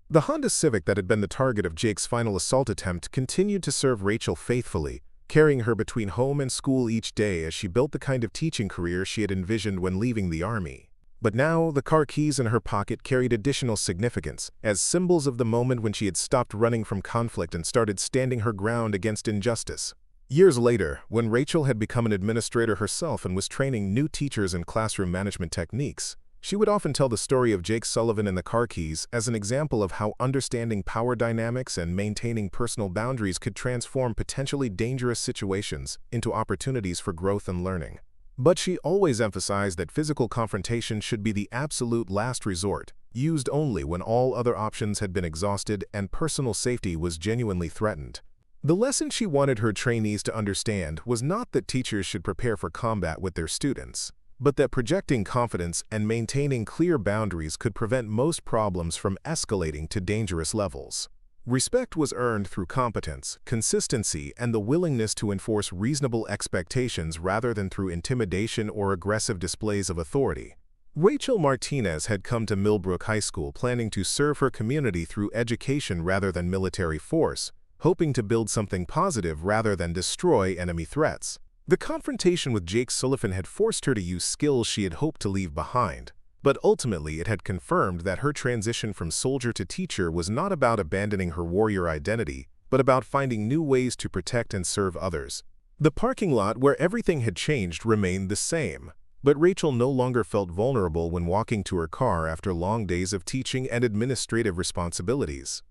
[SPEAKER 1] The Honda Civic that had been the target of Jake's final assault attempt continued to serve Rachel faithfully, carrying her between home and school each day as she built the kind of teaching career she had envisioned when leaving the Army. But now, the car keys in her pocket carried additional significance, as symbols of the moment when she had stopped running from conflict and started standing her ground against injustice. Years later, when Rachel had become an administrator herself and was training new teachers in classroom management techniques, she would often tell the story of Jake Sullivan and the car keys as an example of how understanding power dynamics and maintaining personal boundaries could transform potentially dangerous situations into opportunities for growth and learning. But she always emphasized that physical confrontation should be the absolute last resort, used only when all other options had been exhausted and personal safety was genuinely threatened. The lesson she wanted her trainees to understand was not that teachers should prepare for combat with their students, but that projecting confidence and maintaining clear boundaries could prevent most problems from escalating to dangerous levels. Respect was earned through competence, consistency, and the willingness to enforce reasonable expectations rather than through intimidation or aggressive displays of authority. Rachel Martinez had come to Millbrook High School planning to serve her community through education rather than military force, hoping to build something positive rather than destroy enemy threats. The confrontation with Jake Sullivan had forced her to use skills she had hoped to leave behind, but ultimately it had confirmed that her transition from soldier to teacher was not about abandoning her warrior identity, but about finding new ways to protect and serve others. The parking lot where everything had changed remained the same, but Rachel no longer felt vulnerable when walking to her car after long days of teaching and administrative responsibilities.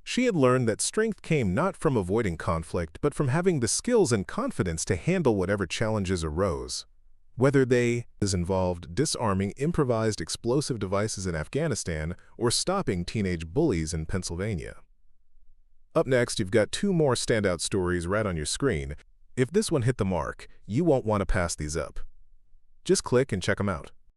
[SPEAKER 1] She had learned that strength came not from avoiding conflict, but from having the skills and confidence to handle whatever challenges arose, whether they involved disarming improvised explosive devices in Afghanistan or stopping teenage bullies in Pennsylvania. Up next, you've got two more standout stories right on your screen. If this one hit the mark, you won't want to pass these up. Just click and check them out.